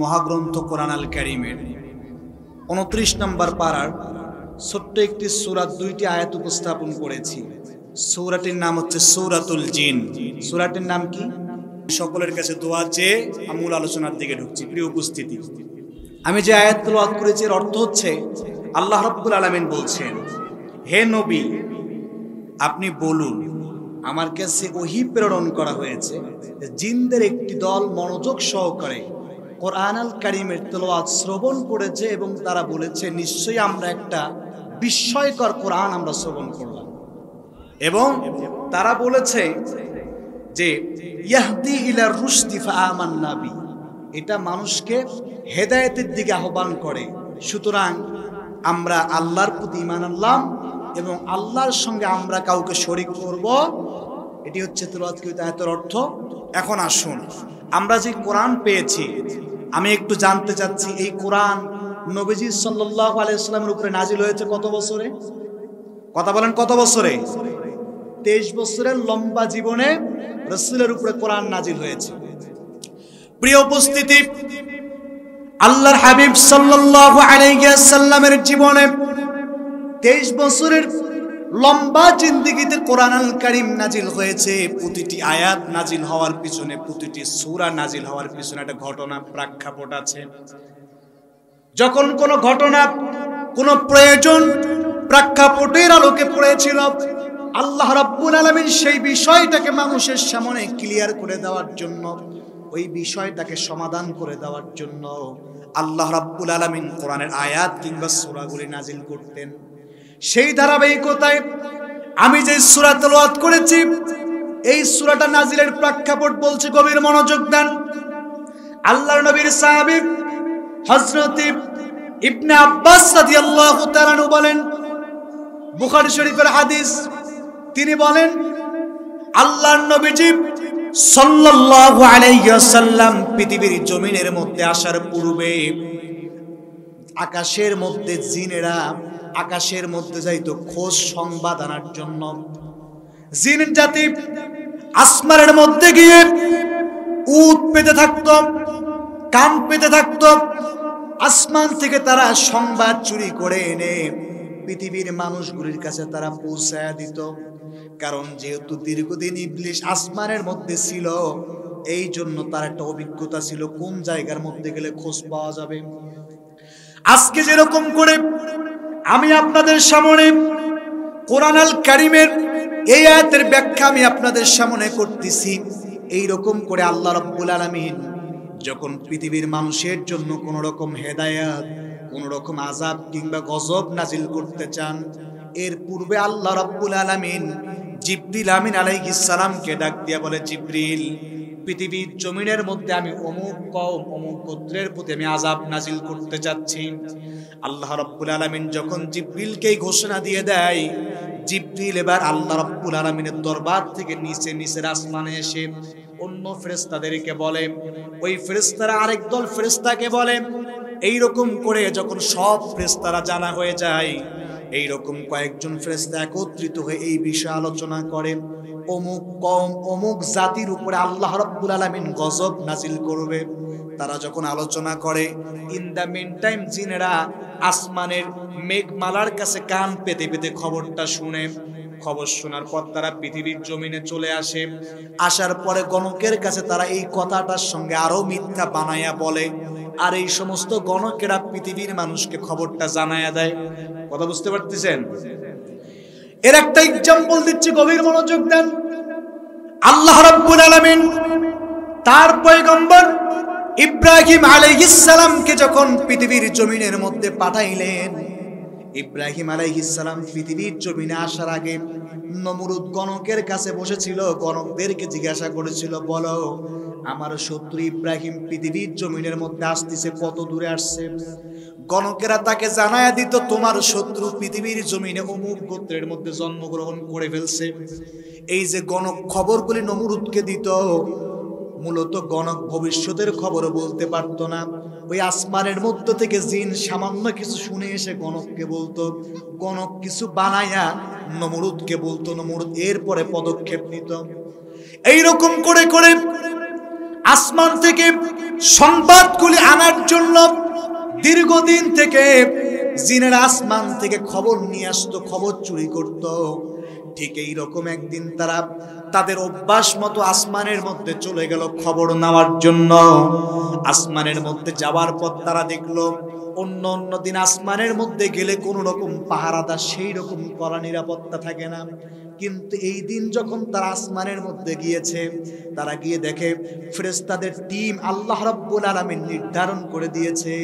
মহাগ্রন্থ কোরআন আল কারীমের ২৯ নম্বর পারার ছোট্ট একটি সূরা, ২টি আয়াত উপস্থাপন করেছি। সূরাটির নাম হচ্ছে সূরাতুল জিন। সূরাটির নাম কি? সকলের কাছে দোয়া চেয়ে মূল আলোচনার দিকে ঢুকছি। প্রিয় উপস্থিতি, আমি যে আয়াত তেলাওয়াত করেছি এর অর্থ হচ্ছে আল্লাহ রাব্বুল আলামিন বলছেন, হে নবী আপনি বলুন, আমার কাছে ওহী প্রেরণ করা হয়েছে জিনদের একটি দল মনোযোগ সহকারে কোরআন আল কারীমের তেলাওয়াত শ্রবণ করেছে এবং তারা বলেছে নিশ্চয়ই আমরা একটা বিস্ময়কর কোরআন আমরা শ্রবণ করলাম। এবং তারা বলেছে যে ইয়াহদি ইলা রুশদি ফাআমান্না বি, এটা মানুষকে হেদায়েতের দিকে আহ্বান করে, সুতরাং আমরা আল্লাহর প্রতি ঈমান আনলাম এবং আল্লাহর সঙ্গে আমরা কাউকে শরীক করব। এটি হচ্ছে তেলাওয়াতকৃত আয়াতের অর্থ। এখন আসুন, আমরা যে কোরআন পেয়েছি আমি একটু জানতে চাচ্ছি, এই কোরআন নবীজি সাল্লাল্লাহু আলাইহি ওয়াসাল্লামের উপরে নাজিল হয়েছে কত বছরে? কথা বলেন, কত বছরে? 23 বছরের লম্বা জীবনে রাসূলের উপরে কোরআন নাজিল হয়েছে। প্রিয় উপস্থিতি, আল্লাহর হাবিব সাল্লাল্লাহু আলাইহি ওয়াসাল্লামের জীবনে 23 বছরের লম্বা জিন্দেগিতে কোরআন আল কারীম নাজিল হয়েছে। প্রতিটি আয়াত নাজিল হওয়ার পিছনে, প্রতিটি সূরা নাজিল হওয়ার পিছনে একটা ঘটনা, প্রেক্ষাপট আছে। যখন কোনো ঘটনা, কোনো প্রয়োজন প্রেক্ষাপটের আলোকে পড়েছিল, আল্লাহ রাব্বুল আলামিন সেই বিষয়টাকে মানুষের সামনে ক্লিয়ার করে দেওয়ার জন্য, ওই বিষয়টাকে সমাধান করে দেওয়ার জন্য আল্লাহ রাব্বুল আলামিন কোরআনের আয়াত কিংবা সূরাগুলি নাজিল করতেন। সেই ধারাবাহিকতায় আমি যে সূরা তেলাওয়াত করেছি, এই সূরাটা নাজিলের প্রেক্ষাপট বলছে, গভীর মনোযোগ দেন। আল্লাহর নবীর সাহাবী হযরত ইবনে আব্বাস রাদিয়াল্লাহু তাআলা আনহু বলেন, বুখারী শরীফের হাদিস, তিনি বলেন আল্লাহর নবীজি সাল্লাল্লাহু আলাইহি ওয়াসাল্লাম পৃথিবীর জমিনের মধ্যে আসার পূর্বে আকাশের মধ্যে জিনেরা আকাশের মধ্যে যাইতো খোঁজ সংবাদ আনার জন্য। জিন জাতি আসমানের মধ্যে গিয়ে উট পেতে থাকতো, কান পেতে থাকতো। আসমান থেকে তারা সংবাদ চুরি করে এনে পৃথিবীর মানুষগুলির কাছে তারা পৌঁছায়া দিত। কারণ যেহেতু দীর্ঘদিন ইবলিস আসমানের মধ্যে ছিল, এই জন্য তার একটা অভিজ্ঞতা ছিল কোন জায়গার মধ্যে গেলে খোঁজ পাওয়া যাবে। আজকে যেরকম করে আমি আপনাদের সামনে কোরআন আল কারীমের এই আয়াতের ব্যাখ্যা আমি আপনাদের সামনে করতেছি, এই রকম করে আল্লাহ রাব্বুল আলামিন যখন পৃথিবীর মানুষের জন্য কোন রকম হেদায়েত, কোন রকম আযাব কিংবা গজব নাজিল করতে চান, এর পূর্বে আল্লাহ রাব্বুল আলামিন জিবরিল আমিন আলাইহিস সালামকে ডাক দিয়া বলে, জিবরিল, পৃথিবীর জমিনের মধ্যে আমি অমুক কওম, অমুক গোত্রের প্রতি আমি আযাব নাজিল করতে যাচ্ছি। আল্লাহ রাব্বুল আলামিন যখন জিবরিলকে ঘোষণা দিয়ে দেয়, জিবরিল এবার আল্লাহ রাব্বুল আলামিনের দরবার থেকে নিচের আসমানে এসে অন্য ফেরেশতাদেরকে বলে, ওই ফেরেশতারা আরেক দল ফেরেশতাকে বলে। এই রকম করে যখন সব ফেরেশতারা জানা হয়ে যায়, এই রকম কয়েকজন ফেরেশতা একত্রিত হয়ে এই বিষয়ে আলোচনা করে, অমুক কওম, অমুক জাতির উপরে আল্লাহ রাব্বুল আলামিন গজব নাজিল করবে। তারা যখন আলোচনা করে, ইন দা মিন টাইম জিনেরা আসমানের মেঘমালার কাছে কান পেতে পেতে খবরটা শুনে। খবর শোনার পর তারা পৃথিবীর জমিনে চলে আসে। আসার পরে গণকের কাছে তারা এই কথাটার সঙ্গে আরো মিথ্যা বানায়া বলে, আর এই সমস্ত গণকেরা পৃথিবীর মানুষকে খবরটা জানায়া দেয়। কথা বুঝতে পারতেছেন? এর একটা এক্সাম্পল দিচ্ছি, গভীর মনোযোগ দেন। আল্লাহ রাব্বুল আলামিন তার পয়গম্বর ইব্রাহিম আলাইহিস সালামকে যখন পৃথিবীর জমিনের মধ্যে পাঠাইলেন, ইব্রাহিম আলাইহিস সালাম পৃথিবীর জমিনে আসার আগে নমরুদ গণকের কাছে বসেছিল। গণকদেরকে জিজ্ঞাসা করেছিল, বলো আমার শত্রু ইব্রাহিম পৃথিবীর জমিনের মধ্যে আসতেছে, কত দূরে আসছে? গণকেরা তাকে জানায়া দিত, তোমার শত্রু পৃথিবীর জমিনে অমুক গোত্রের মধ্যে জন্মগ্রহণ করে ফেলছে। এই যে গণক খবরগুলি নমরুদকে দিত, মূলত গণক ভবিষ্যতের খবরও বলতে পারতো না। ওই আসমানের মধ্য থেকে জিন সামান্য কিছু শুনে এসে গণককে বলতো, গণক কিছু বানায়া নমরুদকে বলতো, নমরুদ এরপরে পদক্ষেপ নিত। এইরকম করে করে আসমান থেকে সংবাদগুলি আনার দীর্ঘদিন থেকে জিনেরা আসমান থেকে খবর নিয়ে আসতো, খবর চুরি করত। ঠিক এইরকম একদিন তারা তাদের অভ্যাস মতো আসমানের মধ্যে চলে গেল খবর নেওয়ার জন্য। আসমানের মধ্যে যাওয়ার পর তারা দেখলো অন্য অন্য দিন আসমানের মধ্যে গেলে কোনো রকম পাহারাদার সেই রকম কড়া নিরাপত্তা থাকে না, কিন্তু এই দিন যখন তারা আসমানের মধ্যে গিয়েছে, তারা গিয়ে দেখে ফেরেশতাদের টিম আল্লাহ রাব্বুল আলামিন নির্ধারণ করে দিয়েছে।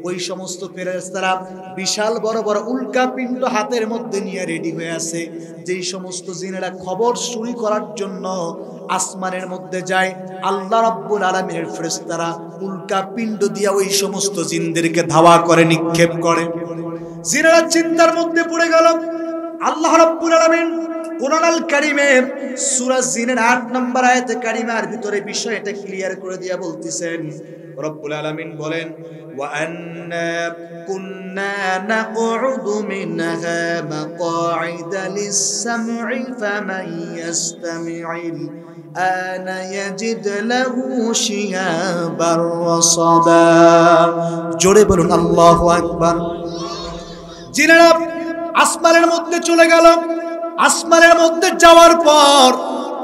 ওই সমস্ত ফেরেশতারা বিশাল বড় বড় উল্কাপিণ্ড হাতের মধ্যে নিয়ে রেডি হয়ে আছে। যেই সমস্ত জিনেরা খবর চুরি করার জন্য আসমানের মধ্যে যায়, আল্লাহ রাব্বুল আলামিনের ফেরেশতারা উল্কাপিণ্ড দিয়ে ওই সমস্ত জিনদেরকে ধাওয়া করে, নিক্ষেপ করে। জিনেরা চিন্তার মধ্যে পড়ে গেল। আল্লাহ রাব্বুল আলামিন কুরআন আল কারীমে সূরা জিনের ৮ নম্বর আয়াতে কারিমার ভিতরে বিষয়টা ক্লিয়ার করে দিয়া বলতেছেন। রব্বুল আলামিন বলেন, ওয়া আন্না কুন্না নাকউদু মিনহা মাকআইদা লিস-সামঈ ফামান ইয়াসতামি'il আনা ইয়াজিদ লাহু শিহাবার রাসাদা। জোরে বলুন আল্লাহু আকবার। জিনেরা আসমানের মধ্যে চলে গেল। আসমানের মধ্যে যাওয়ার পর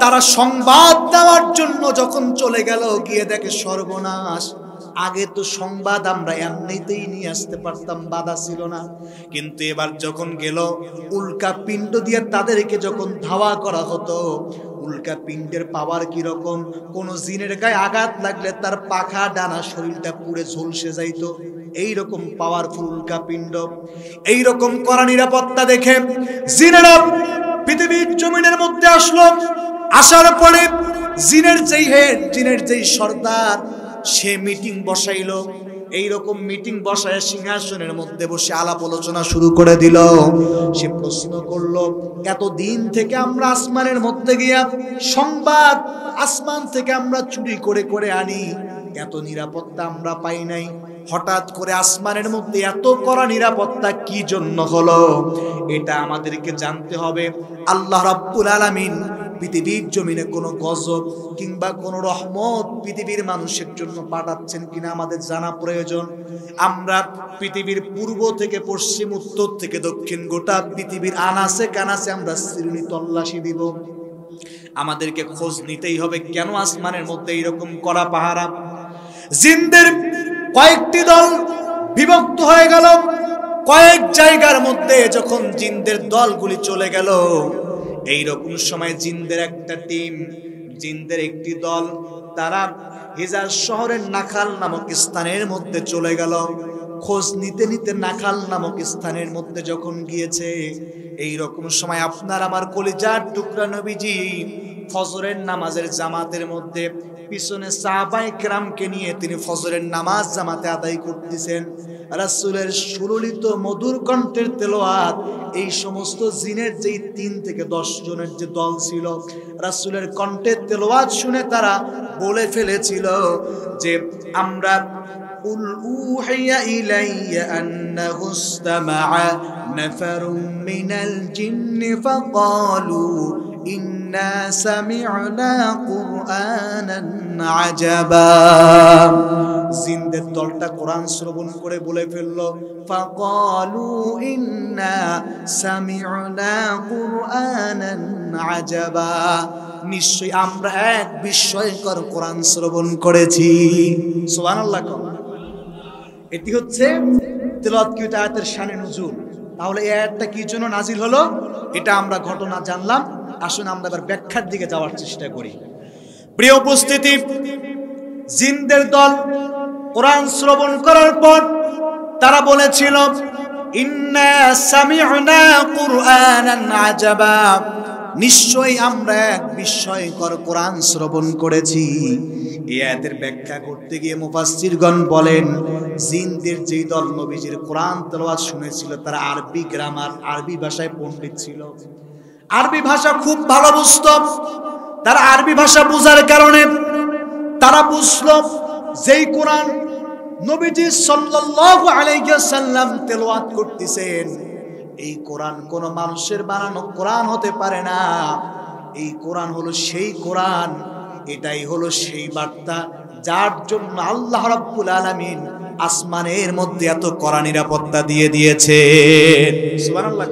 তারা সংবাদ দেওয়ার জন্য যখন চলে গেল, গিয়ে দেখে সর্বনাশ। আগে তো সংবাদ আমরা এমনিতেই নিয়ে আসতে পারতাম, বাধা ছিল না, কিন্তু এবার যখন গেল উল্কা পিণ্ড দিয়ে তাদেরকে যখন ধাওয়া করা হতো, উল্কা পিণ্ডের পাওয়ার কি রকম, কোন জিনের গায়ে আঘাত লাগলে তার পাখা ডানা শরীরটা পুড়ে ঝলসে যাইতো। এইরকম পাওয়ারফুল উল্কা পিণ্ড, এইরকম কড়া নিরাপত্তা দেখে জিনেরা পৃথিবীর জমিনের মধ্যে আসলো। আসার পরে জিনের যেই হেড, জিনের যেই সর্দার, সে মিটিং বসাইলো। এইরকম মিটিং বসায় সিংহাসনের মধ্যে বসে আলাপ আলোচনা শুরু করে দিল। সে প্রশ্ন করলো, এতদিন থেকে আমরা আসমানের মধ্যে গিয়া সংবাদ আসমান থেকে আমরা চুরি করে করে আনি, এত নিরাপত্তা আমরা পাই নাই, হঠাৎ করে আসমানের মধ্যে এত কড়া নিরাপত্তা কি জন্য হলো? এটা আমাদেরকে জানতে হবে। আল্লাহ রাব্বুল আলামিন পৃথিবীর জমিনে কোনো গজব কিংবা কোনো রহমত পৃথিবীর মানুষের জন্য পাঠাচ্ছেন কিনা আমাদের জানা প্রয়োজন। আমরা পৃথিবীর পূর্ব থেকে পশ্চিম, উত্তর থেকে দক্ষিণ, গোটা পৃথিবীর আনাচে কানাচে আমরা শ্রেণী তল্লাশি দিব। আমাদেরকে খোঁজ নিতেই হবে কেন আসমানের মধ্যে এরকম কড়া পাহারা। জিনদের কয়েকটি দল বিভক্ত হয়ে গেল। কয়েক জায়গার মধ্যে যখন জিনদের দলগুলি চলে গেল, এইরকম সময় জিনদের একটা টিম, জিনদের একটি দল, তারা হিজাজ শহরের নাখাল নামক স্থানের মধ্যে চলে গেল। খোঁজ নিতে নিতে নাখাল নামক স্থানের মধ্যে যখন গিয়েছে, এইরকম সময় আপনার আমার কলিজার টুকরা নবীজি ফজরের নামাজের জামাতের মধ্যে পিছনে সাহাবায়ে কেরামকে নিয়ে তিনি ফজরের নামাজ জামাতে আদায় করতেছেন। রাসূলের সুললিত মধুর কণ্ঠের তেলাওয়াত, এই সমস্ত জিনের যেই 3 থেকে 10 জনের যে দল ছিল, রাসূলের কণ্ঠের তেলাওয়াত শুনে তারা বলে ফেলেছিল যে আমরা কুল উহিয়া ইলাইয়া আন্নাহু ইসতামাআ নাফারুম মিনাল জিন্নি ফাকালু ইন্না সামি'না কুরআনান আজাবা। জিনদের দলটা কোরআন শ্রবণ করে বলে ফেললো, ফাকালু ইন্না সামি'না কুরআনান আজাবা, নিশ্চয়ই আমরা এক বিস্ময়কর কোরআন শ্রবণ করেছি। সুবহানাল্লাহ। এটি হচ্ছে তিলাওয়াতকৃত আয়াতের শানে নুজুল। তাহলে এই আয়াতটা কি জন্য নাজিল হলো, এটা আমরা ঘটনা জানলাম। আসুন আমরা এবার ব্যাখ্যার দিকে যাওয়ার চেষ্টা করি। প্রিয় উপস্থিতি, জিনদের দল কোরআন শ্রবণ করার পর তারা বলেছিল, ইন্না সামি'না কুরআনান আজাবা, নিশ্চয়ই আমরা এক বিস্ময়কর কোরআন শ্রবণ করেছি। এই আয়াতের ব্যাখ্যা করতে গিয়ে মুফাসসিরগণ বলেন, জিনদের যেই দল নবীজির কোরআন তেলাওয়াত শুনেছিল তারা আরবি গ্রামার, আরবি ভাষায় পণ্ডিত ছিল, আরবি ভাষা খুব ভালো বুঝত। তারা আরবি ভাষা বোঝার কারণে তারা বুঝলো যেই কোরআন নবীজি সাল্লাল্লাহু আলাইহি ওয়াসাল্লাম তেলাওয়াত করতেছেন, এই কোরআন কোন মানুষের বানানো কোরআন হতে পারে না। এই কোরআন হলো সেই কোরআন, এটাই হলো সেই বার্তা যার জন্য আল্লাহ রাব্বুল আলামিন আসমানের মধ্যে এত কড়া নিরাপত্তা দিয়ে দিয়েছে। সুবহানাল্লাহ।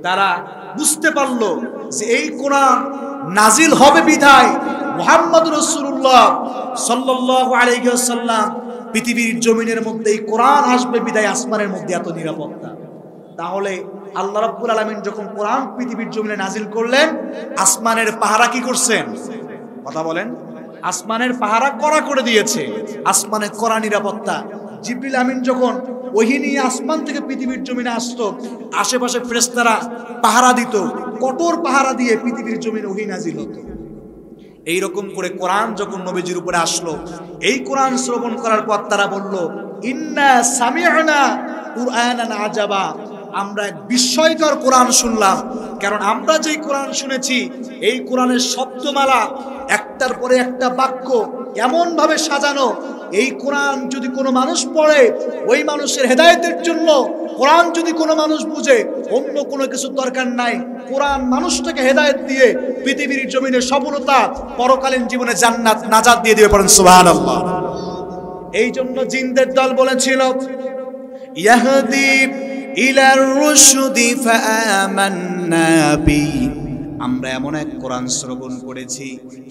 তারা বুঝতে পারলো যে এই কোরআন নাজিল হবে বিধায় মুহাম্মদ রাসূলুল্লাহ সাল্লাল্লাহু আলাইহি ওয়াসাল্লাম পৃথিবীর জমিনের মধ্যে এই কোরআন আসবে বিধায় আসমানের মধ্যে এত নিরাপত্তা। তাহলে আল্লাহ রাব্বুল আলামিন যখন কোরআন পৃথিবীর জমিনে নাজিল করলেন, আসমানের পাহারা কি করছেন? কথা বলেন। আসমানের পাহারা কড়া করে দিয়েছে, আসমানে কড়া নিরাপত্তা। জিবরিল আমিন যখন ওহী নিয়ে আসমান থেকে পৃথিবীর জমিনে আসতো, আশেপাশে ফেরেশতারা পাহারা দিত, কঠোর পাহারা দিয়ে পৃথিবীর জমিনে ওহী নাজিল হতো। এইরকম করে কোরআন যখন নবীজির উপরে আসলো, এই কোরআন শ্রবণ করার পর তারা বলল, ইন্না সামি'না কুরআনান আজাবা, আমরা এক বিস্ময়কর কোরআন শুনলাম। কারণ আমরা যেই কোরআন শুনেছি, এই কোরআনের শব্দমালা একটার পরে একটা বাক্য এমন ভাবে সাজানো, এই কোরআন যদি কোনো মানুষ পড়ে, ওই মানুষের হেদায়েতের জন্য কোরআন যদি কোনো মানুষ বুঝে, অন্য কোনো কিছু দরকার নাই। কোরআন মানুষটাকে হেদায়েত দিয়ে পৃথিবীর জমিনে সফলতা, পরকালীন জীবনে জান্নাত নাজাত দিয়ে দিবে। পড়েন সুবহানাল্লাহ। এই জন্য জিনদের দল বলেছিল, ইয়াহদি ইলার রুশদি ফাআমান্না বি, আমরা এমন এক কোরআন শ্রবণ করেছি,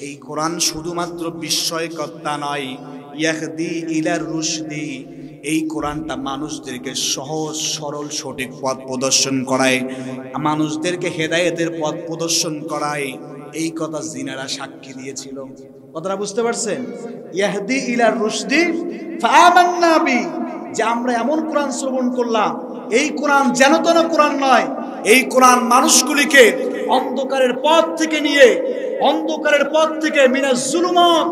এই কোরআন শুধুমাত্র বিস্ময়কর্তা নয়, ইয়াহদি ইলার রুশদি, এই কোরআনটা মানুষদেরকে সহজ সরল সঠিক পথ প্রদর্শন করায়, মানুষদেরকে হেদায়েতের পথ প্রদর্শন করায়। এই কথা জিনেরা সাক্ষী দিয়েছিল। কথাটা বুঝতে পারছেন? ইয়াহদি ইলার রুশদি ফাআমান্না বি, যে আমরা এমন কোরআন শ্রবণ করলাম, এই কোরআন যেন তেন কোরআন নয়, এই কোরআন মানুষগুলিকে অন্ধকারের পথ থেকে নিয়ে, অন্ধকারের পথ থেকে মিনাজ জুলুমাত,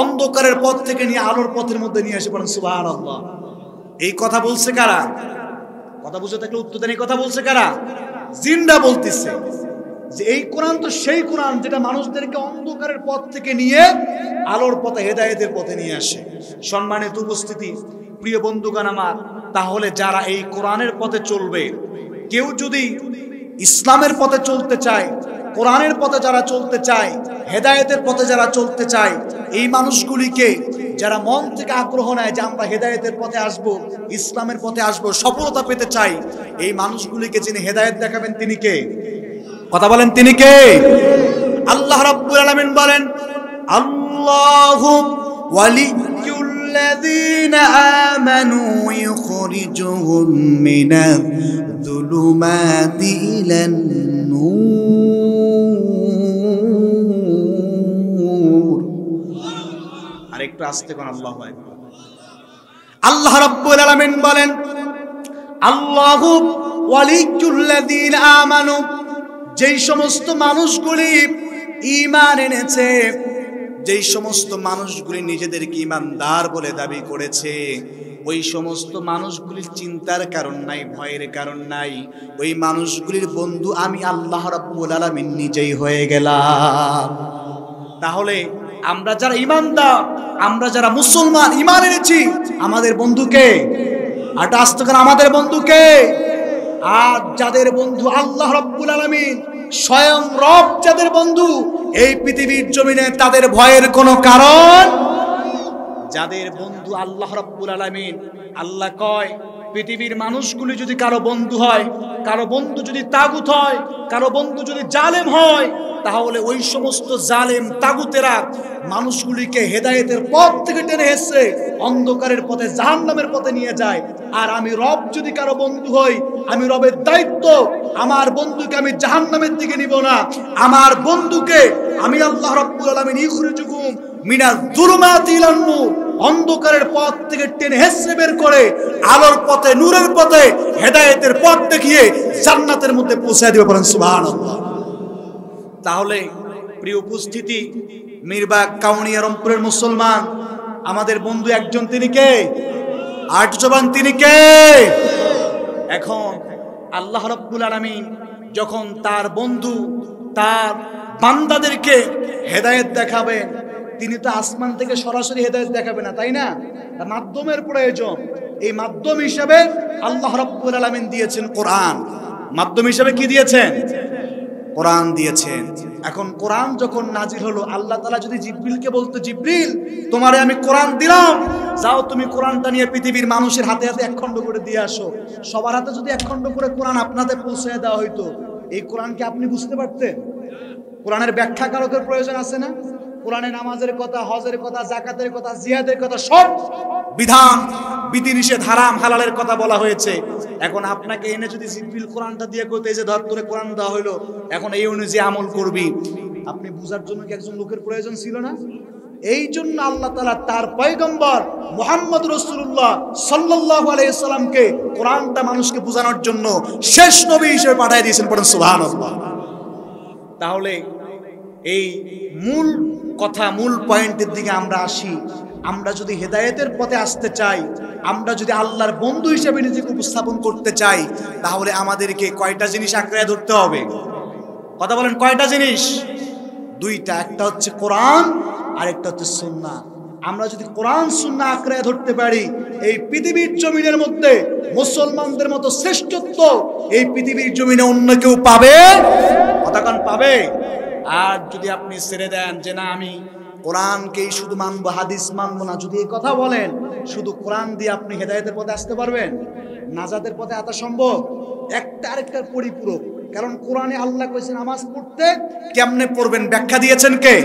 অন্ধকারের পথ থেকে নিয়ে আলোর পথের মধ্যে নিয়ে এসে পড়েন সুবহানাল্লাহ। এই কথা বলছে কারা? কথা বুঝে থাকলে উত্তর দেন। এই কথা বলছে কারা? জিনরা বলতেছে যে এই কোরআন তো সেই কোরআন যেটা মানুষদেরকে অন্ধকারের পথ থেকে নিয়ে আলোর পথে, হেদায়েতের পথে নিয়ে আসে। সম্মানিত উপস্থিতি, প্রিয় বন্ধুগণ আমার, তাহলে যারা এই কোরআনের পথে চলবে, কেউ যদি ইসলামের পথে চলতে চায়, কোরআনের পথে যারা চলতে চায়, হেদায়েতের পথে যারা চলতে চায়, এই মানুষগুলিকে যারা মন থেকে আগ্রহ নেয় যে আমরা হেদায়েতের পথে আসব, ইসলামের পথে আসব, সফলতা পেতে চাই, এই মানুষগুলিকে যিনি হেদায়েত দেখাবেন তিনি কে? কথা বলেন, তিনি কে? আল্লাহ রাব্বুল আলামিন বলেন, আল্লাহু ওয়ালিয়্যুল্লাযীনা আমানু ইখরিজুহুম মিনায-যুলুমাতি ইলান-নূর। আরেকটু আস্তে কোন আল্লাহু আকবার। আল্লাহ রাব্বুল আলামিন বলেন, আল্লাহু ওয়ালিয়্যুল্লাযীনা আমানু, যেই সমস্ত মানুষগুলি ঈমান এনেছে, যেই সমস্ত মানুষগুলি নিজেদেরকে ঈমানদার বলে দাবি করেছে, ওই সমস্ত মানুষগুলির চিন্তার কারণ নাই, ভয়ের কারণ নাই। ওই মানুষগুলির বন্ধু আমি আল্লাহ রাব্বুল আলামিন নিজেই হয়ে গেলাম। তাহলে আমরা যারা ঈমানদার, আমরা যারা মুসলমান, ঈমান এনেছি, আমাদের বন্ধুকে আর আস্তে করে আমাদের বন্ধুকে, আর যাদের বন্ধু আল্লাহ রাব্বুল আলামিন, স্বয়ং রব যাদের বন্ধু এই পৃথিবীর জমিনে, তাদের ভয়ের কোনো কারণ। যাদের বন্ধু আল্লাহ রাব্বুল আলামিন, আল্লাহ কয় পৃথিবীর মানুষগুলি যদি কারো বন্ধু হয়, কারো বন্ধু যদি তাগুত হয়, কারো বন্ধু যদি জালেম হয়, তাহলে ওই সমস্ত জালেম তাগুতেরা মানুষগুলিকে হেদায়েতের পথ থেকে টেনে এসে অন্ধকারের পথে, জাহান্নামের পথে নিয়ে যায়। আর আমি রব যদি কারো বন্ধু হই, আমি রবের দায়িত্ব, আমার বন্ধুকে আমি জাহান্নামের দিকে নিব না, আমার বন্ধুকে আমি আল্লাহ রাব্বুল আলামিন ইখরিজুকুম মিনায-যুলুমাতি ইলান-নূর, অন্ধকারের পথ থেকে টেনে হেসে বের করে আলোর পথে, নূরের পথে, হেদায়েতের পথ দেখিয়ে জান্নাতের মধ্যে পৌঁছে দিবে। বলেন সুবহানাল্লাহ। তাহলে প্রিয় উপস্থিতি, মিরবাগ কাউনিয়া রংপুরের মুসলমান, আমাদের বন্ধু একজন, তিনি কে? আট জবান, তিনি কে? এখন আল্লাহ রাব্বুল আলামিন যখন তার বন্ধু, তার বান্দাদেরকে হেদায়েত দেখাবেন, তিনি তো আসমান থেকে সরাসরি হেদায়েত দেখাবে না, তাই না? তার মাধ্যমের প্রয়োজন। এই মাধ্যম হিসেবে আল্লাহ রাব্বুল আলামিন দিয়েছেন কোরআন। মাধ্যম হিসেবে কি দিয়েছেন? কোরআন দিয়েছেন। এখন কোরআন যখন নাজিল হলো, আল্লাহ তাআলা যদি জিবরিলকে বলতো, জিবরিল তোমারে আমি কোরআন দিলাম, যাও তুমি কোরআনটা নিয়ে পৃথিবীর মানুষের হাতে হাতে এক খণ্ড করে দিয়ে আসো, সবার হাতে যদি এক খণ্ড করে কোরআন আপনাদের পৌঁছে দেওয়া হইতো, এই কোরআনকে আপনি বুঝতে পারতেন? কোরআনের ব্যাখ্যাকারকের প্রয়োজন আছে না? কোরআনে নামাজের কথা, হজের কথা, যাকাতের কথা, জিহাদের কথা, সব বিধান বিধিনিষেধ, হারাম হালালের কথা বলা হয়েছে। এখন আপনাকে এনে যদি জিবরিল কোরআনটা দিয়ে কইতে, এই যে ধর তোরে কোরআন দেওয়া হইলো, এখন এই অনুযায়ী আমল করবি, আপনি বুঝার জন্য কি একজন লোকের প্রয়োজন ছিল না? এই জন্য আল্লাহ তাআলা তার পয়গম্বর মুহাম্মদ রাসূলুল্লাহ সাল্লাল্লাহু আলাইহি সাল্লামকে কোরআনটা মানুষকে বোঝানোর জন্য শেষ নবী হিসেবে পাঠিয়ে দিয়েছেন। পড়েন সুবহানাল্লাহ। তাহলে এই মূল কথা, মূল পয়েন্টের দিকে আমরা আসি। আমরা যদি হেদায়েতের পথে আসতে চাই, আমরা যদি আল্লাহর বন্ধু হিসেবে নিজেকে উপস্থাপন করতে চাই, তাহলে আমাদেরকে কয়টা জিনিস আঁকড়ে ধরতে হবে? কথা বলেন, কয়টা জিনিস? দুইটা, একটা হচ্ছে কোরআন আর একটা হচ্ছে সুন্নাহ। আমরা যদি কোরআন সুন্নাহ আঁকড়ে ধরতে পারি, এই পৃথিবীর জমিনের মধ্যে মুসলমানদের মতো শ্রেষ্ঠত্ব এই পৃথিবীর জমিনে অন্য কেউ পাবে? কতক্ষণ পাবে? আর যদি আপনি ছেড়ে দেন যে না আমি কোরআনকেই শুধু মানবো, হাদিস মানবো না, যদি এই কথা বলেন, শুধু কোরআন দিয়ে আপনি হেদায়েতের পথে আসতে পারবেন? নাজাতের পথে আসা সম্ভব? একটা আরেকটার পরিপূরক। কারণ কোরআনে আল্লাহ কইছেন নামাজ পড়তে কেমনে পড়বেন, ব্যাখ্যা দিয়েছেন কে?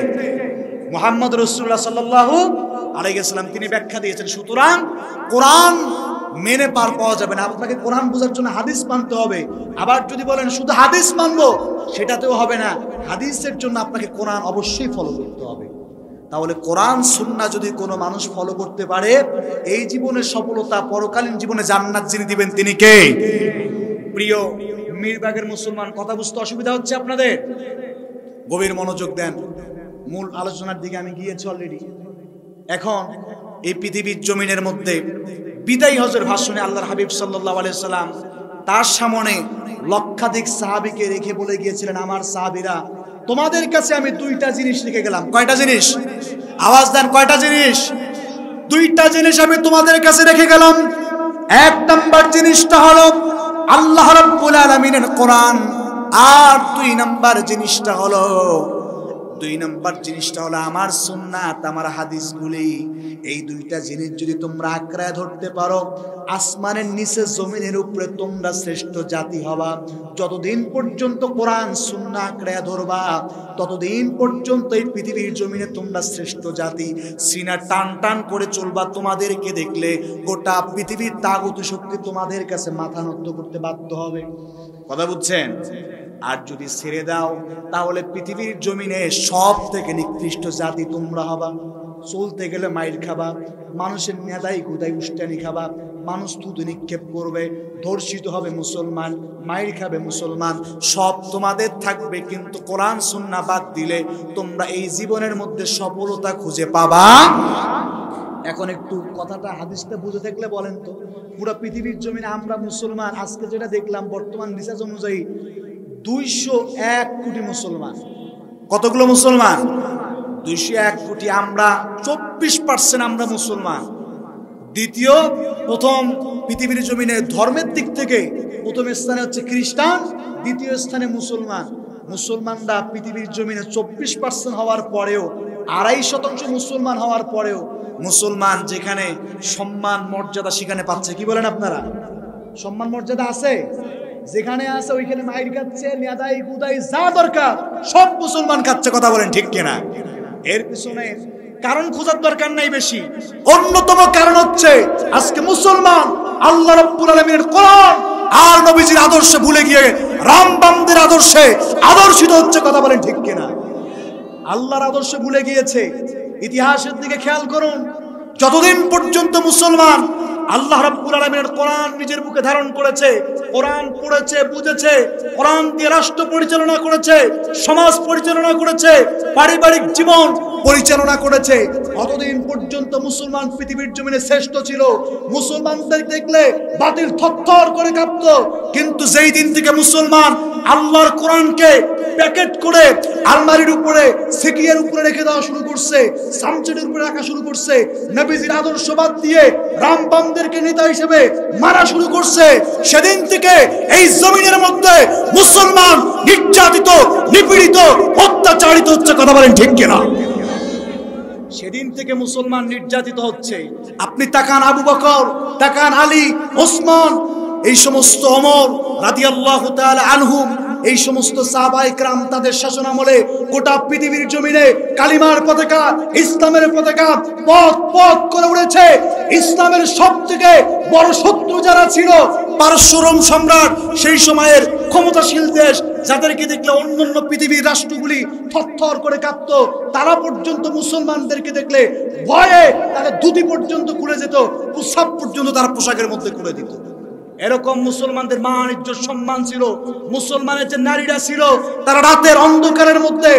মুহাম্মদ রাসূলুল্লাহ সাল্লাল্লাহু আলাইহি ওয়াসাল্লাম, তিনি ব্যাখ্যা দিয়েছেন। সুতরাং কোরআন মেনে পার পাওয়া যাবে না, আপনাকে কোরআন বোঝার জন্য হাদিস মানতে হবে। আবার যদি বলেন শুধু হাদিস মানবো, সেটাতেও হবে না, হাদিসের জন্য আপনাকে কোরআন অবশ্যই ফলো করতে হবে। তাহলে কোরআন সুন্নাহ যদি কোনো মানুষ ফলো করতে পারে, এই জীবনের সফলতা, পরকালীন জীবনে জান্নাত যিনি দিবেন তিনি কে? প্রিয় মিরবাগের মুসলমান, কথা বুঝতে অসুবিধা হচ্ছে আপনাদের? গভীর মনোযোগ দেন। মূল আলোচনার দিকে আমি গিয়েছি অলরেডি। এখন এই পৃথিবীর জমিনের মধ্যে বিদায়ী হজের ভাষণে আল্লাহর হাবিব সাল্লাল্লাহু আলাইহি সাল্লাম তার সামনে লক্ষাধিক সাহাবীকে রেখে বলে গিয়েছিলেন, আমার সাহাবীরা, তোমাদের কাছে আমি দুইটা জিনিস রেখে গেলাম। কয়টা জিনিস? আওয়াজ দেন, কয়টা জিনিস? দুইটা জিনিস আমি তোমাদের কাছে রেখে গেলাম। এক নাম্বার জিনিসটা হলো আল্লাহ রাব্বুল আলামিনের কোরআন, আর দুই নাম্বার জিনিসটা হলো আমার সুন্নাত, আমার হাদিসগুলি। এই দুইটা জিনিস যদি তোমরা আঁকড়ে ধরতে পারো, আসমানের নিচে জমিনের উপরে তোমরা শ্রেষ্ঠ জাতি হবা। যতদিন পর্যন্ত কোরআন সুন্নাহ আঁকড়ে ধরবা, ততদিন পর্যন্ত এই পৃথিবীর জমিনে তোমরা শ্রেষ্ঠ জাতি। সিনা টান টান করে চলবা, তোমাদেরকে দেখলে গোটা পৃথিবীর তাগুত শক্তি তোমাদের কাছে মাথা নত করতে বাধ্য হবে। কথা বুঝছেন? আর যদি ছেড়ে দাও, তাহলে পৃথিবীর জমিনে সব থেকে নিকৃষ্ট জাতি তোমরা হবা। চলতে গেলে মাইর খাবা, মানুষের নেদাই গুদাই উষ্টানি খাবা, মানুষ থুতু নিক্ষেপ করবে, ধর্ষিত হবে মুসলমান, মাইর খাবে মুসলমান, সব তোমাদের থাকবে। কিন্তু কোরআন সুন্নাহ বাদ দিলে তোমরা এই জীবনের মধ্যে সফলতা খুঁজে পাবা। এখন একটু কথাটা হাদিসটা বুঝে থাকলে বলেন তো, পুরো পৃথিবীর জমিনে আমরা মুসলমান আজকে যেটা দেখলাম, বর্তমান রিসার্চ অনুযায়ী 201 কোটি মুসলমান। কতগুলো মুসলমান? 201 কোটি। আমরা 24% আমরা মুসলমান। দ্বিতীয়, প্রথম পৃথিবীর জমিনে ধর্মের দিক থেকে প্রথম স্থানে হচ্ছে খ্রিস্টান, দ্বিতীয় স্থানে মুসলমান। মুসলমানরা পৃথিবীর জমিনে 24% হওয়ার পরেও, 2.5% মুসলমান হওয়ার পরেও, মুসলমান যেখানে সম্মান মর্যাদা সেখানে পাচ্ছে। কি বলেন আপনারা? সম্মান মর্যাদা আছে? যেখানে আছে ওইখানে মাইর খাচ্ছে, নেদাই গুদাই যা দরকার সব মুসলমান খাচ্ছে। কথা বলেন ঠিক কিনা? এর পিছনে কারণ খোঁজার দরকার নাই বেশি। অন্যতম কারণ হচ্ছে আজকে মুসলমান আল্লাহ রাব্বুল আলামিনের কোরআন আর নবীজির আদর্শে ভুলে গিয়ে রামবামদের আদর্শে আদর্শিত হচ্ছে। কথা বলেন ঠিক কিনা? আল্লাহর আদর্শে ভুলে গিয়েছে। ইতিহাসের দিকে খেয়াল করুন, যতদিন পর্যন্ত মুসলমান আল্লাহ রাব্বুল আলামিনের কোরআন নিজের বুকে ধারণ করেছে, কোরআন পড়েছে, বুঝেছে, কোরআন দিয়ে রাষ্ট্র পরিচালনা করেছে, সমাজ পরিচালনা করেছে, পারিবারিক জীবন পরিচালনা করেছে, ততদিন পর্যন্ত মুসলমান পৃথিবীর জমিনে শ্রেষ্ঠ ছিল। মুসলমানদের দেখলে বাতিল থরথর করে কাঁপতো। কিন্তু যেই দিন থেকে মুসলমান আল্লাহর কোরআনকে প্যাকেট করে আলমারির উপরে, সেকিয়ার উপরে রেখে দেওয়া শুরু করছে, সামচেটের উপরে রাখা শুরু করছে, নবীজির আদর্শবাদ দিয়ে রামবামদেরকে নেতা হিসেবে মারা শুরু করছে। সেদিন থেকে এই জমিনের মধ্যে মুসলমান নির্যাতিত, নিপীড়িত, অত্যাচারিত হচ্ছে। কথা বলেন ঠিক কিনা? সেদিন থেকে মুসলমান নির্যাতিত হচ্ছে। আপনি তাকান আবু বকর, তাকান আলী, ওসমান, এই সমস্ত ওমর রাদিয়াল্লাহু তাআলা আনহুম, এই সমস্ত সাহাবায়ে কেরাম তাদের শাসন আমলে গোটা পৃথিবীর জমিনে কালিমার পতাকা, ইসলামের পতাকা পথ পথ করে উড়েছে। ইসলামের সবথেকে বড় শত্রু যারা ছিল, পারস্য রোম সম্রাট, সেই সময়ের ক্ষমতাশীল দেশ, যাদেরকে দেখলে অন্যান্য পৃথিবীর রাষ্ট্রগুলি থরথর করে কাঁপতো, তারা পর্যন্ত মুসলমানদেরকে দেখলে ভয়ে তাদের ধুতি পর্যন্ত খুলে যেত, পোশাক পর্যন্ত তারা পোশাকের মধ্যে খুলে দিত। এরকম মুসলমানদের মান ইজ্জত সম্মান ছিল। মুসলমানের যে নারীরা ছিল, তারা রাতের অন্ধকারের মধ্যে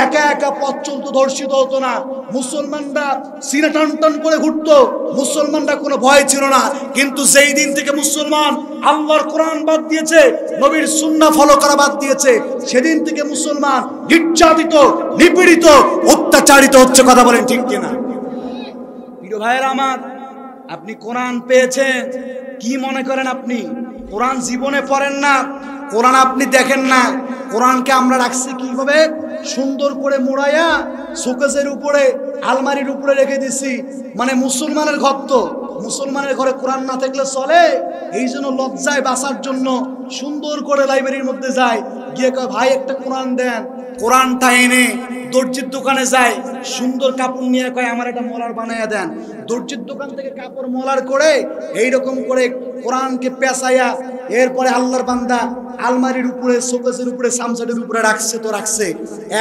একা একা পথ চলতো, ধর্ষিত হতো না। মুসলমানরা সিনা টান টান করে ঘুরতো, মুসলমানরা কোনো ভয় ছিল না। কিন্তু যেই দিন থেকে মুসলমান আল্লাহর কোরআন বাদ দিয়েছে, নবীর সুন্নাহ ফলো করা বাদ দিয়েছে, সেদিন থেকে মুসলমান নির্যাতিত, নিপীড়িত, অত্যাচারিত হচ্ছে। কথা বলেন ঠিক কিনা? প্রিয় ভাইয়েরা আমার, আপনি কোরআন পেয়েছেন, কি মনে করেন আপনি কোরআন জীবনে পড়েন না, কোরআন আপনি দেখেন না? কোরআনকে আমরা রাখছি কিভাবে? সুন্দর করে মোড়াইয়া শোকেসের উপরে, আলমারির উপরে রেখে দিছি। মানে মুসলমানের ঘর তো, মুসলমানের ঘরে কোরআন না থাকলে চলে? এই জন্য লজ্জায় বাঁচার জন্য সুন্দর করে লাইব্রেরির মধ্যে যায়, গিয়ে কয় ভাই একটা কোরআন দেন। কোরআনটা এনে দর্জির দোকানে যায়, সুন্দর কাপড় নিয়ে কয় আমার একটা মলার বানাইয়া দেন। দর্জির দোকান থেকে কাপড় মলার করে এইরকম করে কোরআনকে পেঁচাইয়া, এরপরে আল্লাহর বান্দা আলমারির উপরে, শোকেসের উপরে, সামসাটের উপরে রাখছে তো রাখছে।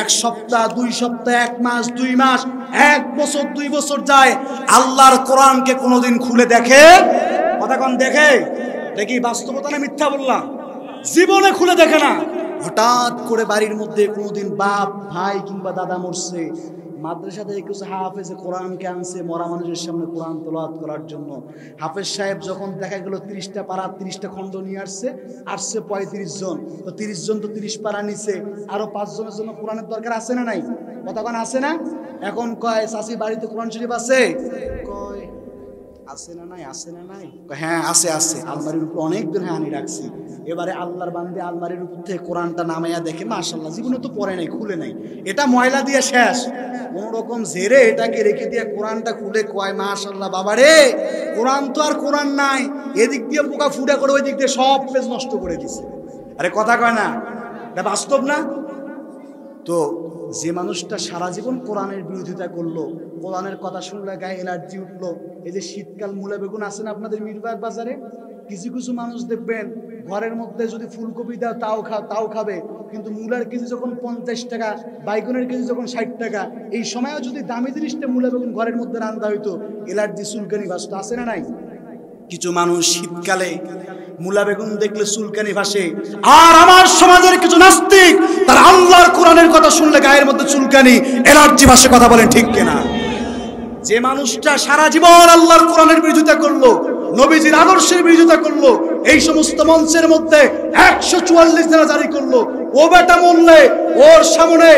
এক সপ্তাহ, 2 সপ্তাহ, 1 মাস, 2 মাস, 1 বছর, 2 বছর যায়, আল্লাহর কোরআনকে কোনোদিন খুলে দেখে? কথা কোন দেখে? দেখি বাস্তবতা না মিথ্যা বললাম? জীবনে খুলে দেখে না। হঠাৎ করে বাড়ির মধ্যে কোনোদিন বাপ, ভাই কিংবা দাদা মরছে, মাদ্রাসা থেকে কিছু হাফেজে কোরআনকে আনছে মরা মানুষের সামনে কোরআন তেলাওয়াত করার জন্য। হাফেজ সাহেব যখন দেখা গেল 30টা পারা, 30টা খণ্ড নিয়ে আসছে 35 জন, তো 30 জন তো 30 পারা নিছে, আরো 5 জনের জন্য কোরআনের দরকার আছে না নাই? কতক্ষণ আছে না? এখন কয় চাচি বাড়িতে কোরআন শরীফ আছে? কয় আছে না নাই? আছে না নাই? হ্যাঁ আছে আছে, আলমারির উপর অনেক দিন আনি রাখছি। এবারে আল্লাহর বান্দে আলমারির উপর থেকে কোরআনটা নামাইয়া দেখে, মাশাআল্লাহ, জীবনে তো পড়ে নাই, খুলে নাই, এটা ময়লা দিয়ে শেষ। কোন রকম ঝেড়ে এটাকে রেখে দিয়ে কোরআনটা খুলে কয় মাশাআল্লাহ, বাবা রে, কোরআন তো আর কোরআন নাই, এদিক দিয়ে পোকা ফুটা করে ওই দিক দিয়ে সব পেজ নষ্ট করে দিছে। আরে কথা কয় না, এটা বাস্তব না? তো যে মানুষটা সারা জীবন কোরআনের বিরোধিতা করলো, কোরআনের কথা শুনলে গায়ে এলার্জি উঠলো, এই যে শীতকাল মূলা বেগুন আছে না আপনাদের মিরবাগ বাজারে, কিছু কিছু মানুষ দেখবেন ঘরের মধ্যে যদি ফুলকপি দাও তাও খাবে, কিন্তু মূলার কেজি যখন 50 টাকা, বাইগনের কেজি যখন 60 টাকা, এই সময়ও যদি দামি জিনিসটা মূলা বেগুন ঘরের মধ্যে রান্না হইতো, এলার্জি চুলকানি ভাসতো। আছে না নাই? কিছু মানুষ শীতকালে মূলা বেগুন দেখলে চুলকানি ভাসে। আর আমার সমাজের কিছু নাস্তিক, তার আল্লাহর কোরআনের কথা শুনলে গায়ের মধ্যে চুলকানি, এলার্জি ভাসে। কথা বলেন ঠিক কিনা? যে মানুষটা সারা জীবন আল্লাহর কোরআনের বিরোধিতা করলো, নবীজির আদর্শের বিরোধিতা করলো, এই সমস্ত মঞ্চের মধ্যে 144 ধারা জারি করলো, ও বেটা মরলে ওর সামনে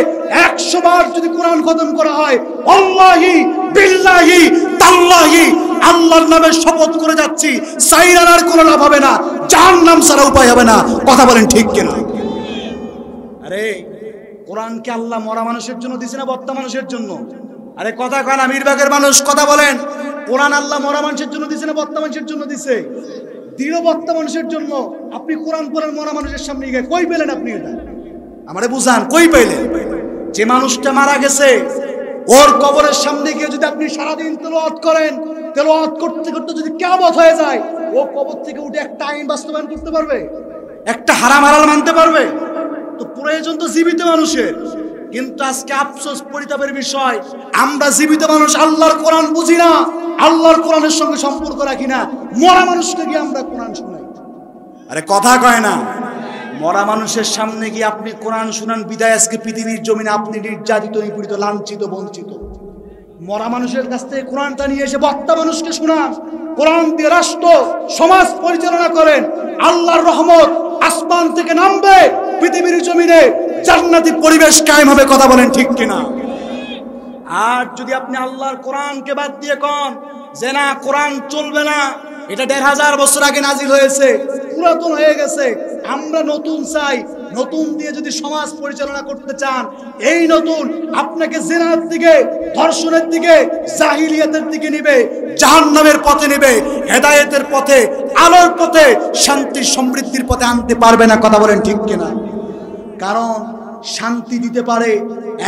100 বার যদি কোরআন খতম করা হয়, আল্লাহি বিল্লাহি তাল্লাহি, আল্লাহর নামে শপথ করে যাচ্ছি, সাইরার কোনো লাভ হবে না, জাহান্নাম ছাড়া উপায় হবে না। কথা বলেন ঠিক কিনা? আরে কোরআনকে আল্লাহ মরা মানুষের জন্য দিছে না বর্তা মানুষের জন্য? আরে কথা কয় না মিরবাগের মানুষ, কথা বলেন। কোরআন আল্লাহ মরা মানুষের জন্য দিছে না বর্তা মানুষের জন্য দিছে? দৃঢ় বর্তা মানুষের জন্য। আপনি কোরআন পড়েন মরা মানুষের সামনে গিয়ে, কই পেলেন আপনি এটা? আমারে বুঝান, কই পেলেন? যে মানুষটা মারা গেছে, ওর কবরের সামনে গিয়ে যদি আপনি সারাদিন তেলাওয়াত করেন, তেলাওয়াত করতে করতে যদি কিয়ামত হয়ে যায়, ও কবর থেকে উঠে একটা আইন বাস্তবায়ন করতে পারবে? একটা হারাম হালাল মানতে পারবে? তো প্রয়োজন তো জীবিত মানুষের। কিন্তু আজকে আফসোস, পরিতাপের বিষয়, আমরা জীবিত মানুষ আল্লাহর কোরআন বুঝি না, আল্লাহর কোরআনের সঙ্গে সম্পর্ক রাখি না, মরা মানুষকে গিয়ে আমরা কোরআন শোনাই। আরে কথা কয় না, মরা মানুষের সামনে গিয়ে আপনি কোরআন শুনান, বিদায় আজকে পৃথিবীর জমিনে আপনি নির্যাতিত, নিপীড়িত, লাঞ্ছিত, বঞ্চিত। মরা মানুষের কাছ থেকে কোরআনটা নিয়ে এসে বক্তা মানুষকে শোনান, কোরআন দিয়ে রাষ্ট্র সমাজ পরিচালনা করেন, আল্লাহর রহমত আসমান থেকে নামবে পৃথিবীর জমিনে, জান্নাতি পরিবেশ কায়েম হবে। কথা বলেন ঠিক কিনা? আর যদি আপনি আল্লাহর কোরআনকে বাদ দিয়ে কোন যে না কোরআন চলবে না, এটা ১৫০০ বছর আগে নাজিল হয়েছে, পুরাতন হয়ে গেছে, আমরা নতুন চাই, নতুন দিয়ে যদি সমাজ পরিচালনা করতে চান, এই নতুন আপনাকে জিনার দিকে, ধর্ষণের দিকে, জাহিলিয়াতের দিকে নিবে, জাহান্নামের পথে নিবে, হেদায়েতের পথে, আলোর পথে, শান্তি সমৃদ্ধির পথে আনতে পারবে না। কথা বলেন ঠিক কিনা? কারণ শান্তি দিতে পারে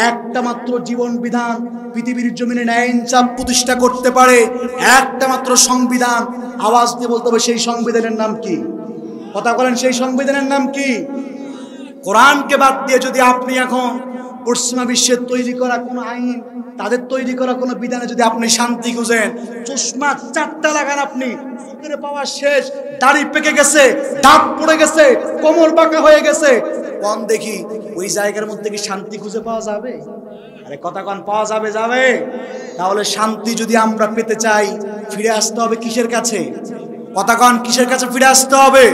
একটা মাত্র জীবন বিধান, পৃথিবীর জমিনে ন্যায় ইনসাফ প্রতিষ্ঠা করতে পারে একটা মাত্র সংবিধান। আওয়াজ দিয়ে বলতে হবে সেই সংবিধানের নাম কি? কথা বলেন, সেই সংবিধানের নাম কি? কোরআনকে বাদ দিয়ে যদি আপনি এখন পশ্চিমা বিশ্বের তৈরি করা কোনো আইন, তাদের তৈরি করা কোনো বিধানে যদি আপনি শান্তি খুঁজেন, চশমা 4টা লাগান, আপনি চোখের পাওয়া শেষ, দাড়ি পেকে গেছে, দাঁত পড়ে গেছে, কোমর বাঁকা হয়ে গেছে, কোন দেখি ওই জায়গার মধ্যে কি শান্তি খুঁজে পাওয়া যাবে? আরে কথা কোন পাওয়া যাবে? যাবে। তাহলে শান্তি যদি আমরা পেতে চাই, ফিরে আসতে হবে কিসের কাছে? কথা কোন কিসের কাছে ফিরে আসতে হবে?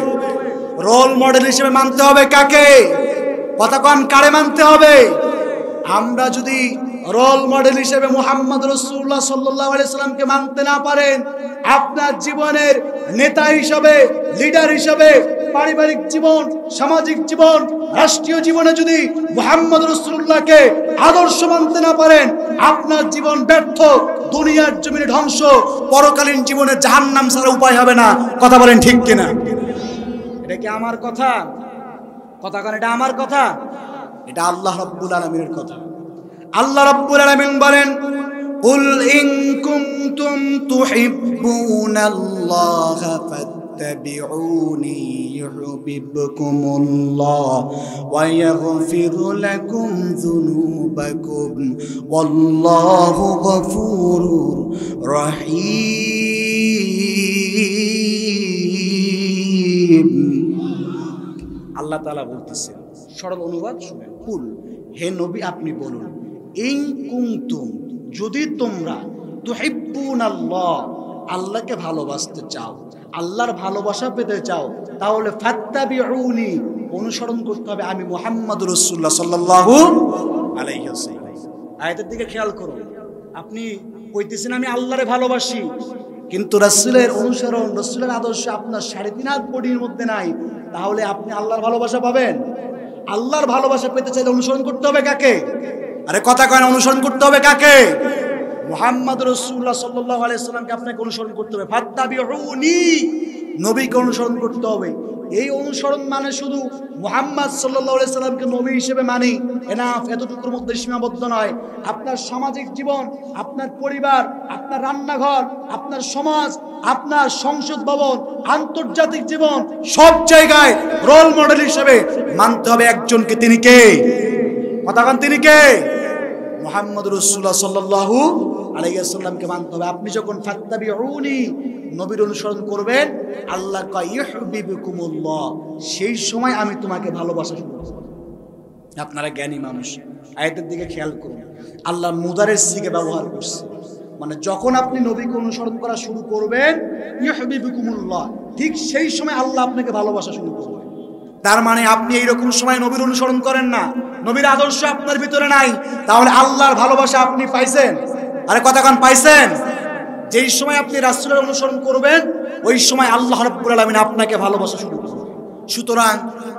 রোল মডেল হিসেবে মানতে হবে কাকে? কথা কোন কারে মানতে হবে? আমরা যদি রোল মডেল হিসেবে মুহাম্মদ রাসূলুল্লাহ সাল্লাল্লাহু আলাইহি সাল্লামকে মানতে না পারেন, আপনার জীবনের নেতা হিসেবে, লিডার হিসেবে, পারিবারিক জীবন, সামাজিক জীবন, রাষ্ট্রীয় জীবনে যদি মুহাম্মদ রাসূলুল্লাহকে আদর্শ মানতে না পারেন, আপনার জীবন ব্যর্থ, দুনিয়ার জমিনে ধ্বংস, পরকালীন জীবনে জাহান্নাম ছাড়া উপায় হবে না। কথা বলেন ঠিক কিনা? এটা কি আমার কথা? কথা কোন এটা আমার কথা? এটা আল্লাহ রাব্বুল আলামিনের কথা। আল্লাহ রাব্বুল আলামিন বলেন, কুল ইন কুনতুম তুহিব্বুনাল্লাহা ফাত্তাবিউনি ইউহিব্বুকুমুল্লাহ ওয়া ইয়াগফির লাকুম যুনুবাকুম ওয়াল্লাহু গফুরুর রহিম। আল্লাহ তাআলা বলতেছেন, সরল অনুবাদ শুনেন, কুল হে নবী আপনি বলুন, ইন কুনতুম যদি তোমরা তুহিব্বুনাল্লাহ আল্লাহকে ভালোবাসতে চাও, আল্লাহর ভালোবাসা পেতে চাও, তাহলে ফাত্তাবিউনি অনুসরণ করতে হবে আমি মুহাম্মদ রাসূলুল্লাহ সাল্লাল্লাহু আলাইহি ওয়াসাল্লাম। আয়াতের দিকে খেয়াল করুন, আপনি কইতেছেন আমি আল্লাহরে ভালোবাসি, কিন্তু রাসূলের অনুসরণ, রাসূলের আদর্শ আপনার 3.5 হাত বডির মধ্যে নাই, তাহলে আপনি আল্লাহর ভালোবাসা পাবেন? আল্লাহর ভালোবাসা পেতে চাইলে অনুসরণ করতে হবে কাকে? আরে কথা কয় না, অনুসরণ করতে হবে কাকে? মুহাম্মদ রাসূলুল্লাহ সাল্লাল্লাহু আলাইহি ওয়াসাল্লামকে আপনাকে অনুসরণ করতে হবে। ফাত্তাবিউনি নবীকে অনুসরণ করতে হবে। এই অনুসরণ মানে শুধু মুহাম্মদ সাল্লাল্লাহু আলাইহি সাল্লামকে নবী হিসেবে মানি এনাফ, এতটুকুর মধ্যে সীমাবদ্ধ নয়। আপনার সামাজিক জীবন, আপনার পরিবার, আপনার রান্নাঘর, আপনার সমাজ, আপনার সংসদ ভবন, আন্তর্জাতিক জীবন, সব জায়গায় রোল মডেল হিসেবে মানতে হবে একজনকে। তিনি কে? কথা বলেন, তিনি কে? মুহাম্মদ রাসূলুল্লাহ সাল্লাল্লাহু আলাইহি ওয়াসাল্লামকে মানতে হবে। আপনি যখন ফাত্তাবিউনি নবীর অনুসরণ করবেন, আল্লাহ কয় ইউহিব্বুকুমুল্লাহ, সেই সময় আমি তোমাকে ভালোবাসা শুরু করব। আপনারা জ্ঞানী মানুষ, আয়াতের দিকে খেয়াল করুন, আল্লাহ মুদারের সিগে ব্যবহার করছে, মানে যখন আপনি নবীকে অনুসরণ করা শুরু করবেন, ইউহিব্বুকুমুল্লাহ, ঠিক সেই সময় আল্লাহ আপনাকে ভালোবাসা শুরু করবে। তার মানে আপনি এইরকম সময় নবীর অনুসরণ করেন না, নবীর আদর্শ আপনার ভিতরে নাই, তাহলে আল্লাহর ভালোবাসা আপনি পাইছেন? আরে কথা কোন পাইছেন? যেই সময় আপনি রাসূলের অনুসরণ করবেন, ওই সময় আল্লাহ রাব্বুল আলামিন আপনাকে ভালোবাসা শুরু করবে। সুতরাং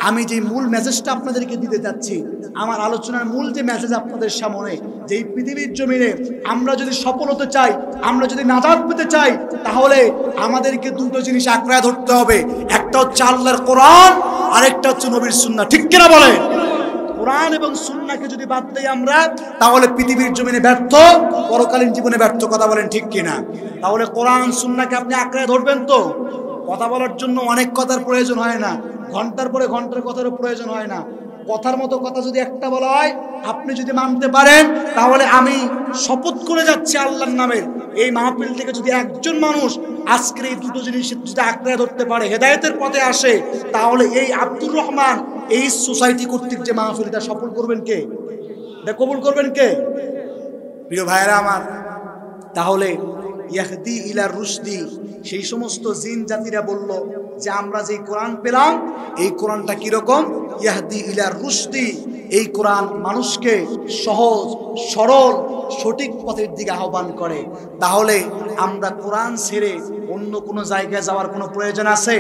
আমি যে মূল মেসেজটা আপনাদেরকে দিতে যাচ্ছি, আমার আলোচনার মূল যে মেসেজ আপনাদের সামনে, যে এই পৃথিবীর জমিনে আমরা যদি সফল হতে চাই, আমরা যদি নাজাত পেতে চাই, তাহলে আমাদেরকে দুটো জিনিস আঁকড়ে ধরতে হবে। একটা হচ্ছে আল্লাহর কোরআন, আরেকটা হচ্ছে নবীর সুন্নাহ। ঠিক কিনা বলেন? কোরআন এবং সুন্নাহকে যদি বাদ দেই আমরা, তাহলে পৃথিবীর জমিনে ব্যর্থ, পরকালীন জীবনে ব্যর্থ। কথা বলেন ঠিক কিনা? তাহলে কোরআন সুন্নাহকে আপনি আঁকড়ে ধরবেন তো? কথা বলার জন্য অনেক কথার প্রয়োজন হয় না, ঘন্টার পরে ঘন্টার কথারও প্রয়োজন হয় না। কথার মতো কথা যদি একটা বলা হয়, আপনি যদি মানতে পারেন, তাহলে আমি শপথ করে যাচ্ছি আল্লাহর নামে, এই মাহফিল থেকে যদি একজন মানুষ আজকের এই দুটো জিনিস যদি আঁকড়ে ধরতে পারে, হেদায়েতের পথে আসে, তাহলে এই আব্দুর রহমান এই সোসাইটি কর্তৃক যে মাহফিলটা সফল করবেন কে? এটা কবুল করবেন কে? প্রিয় ভাইয়েরা আমার, তাহলে ইয়াহদি ইলা রুশদি, সেই সমস্ত জিন জাতিরা বলল যে আমরা যে কোরআন পেলাম, এই কোরআনটা কিরকম? ইয়াহদি ইলা রুশদি, এই কোরআন মানুষকে সহজ সরল সঠিক পথের দিকে আহ্বান করে। তাহলে আমরা কোরআন ছেড়ে অন্য কোনো জায়গায় যাওয়ার কোনো প্রয়োজন আছে?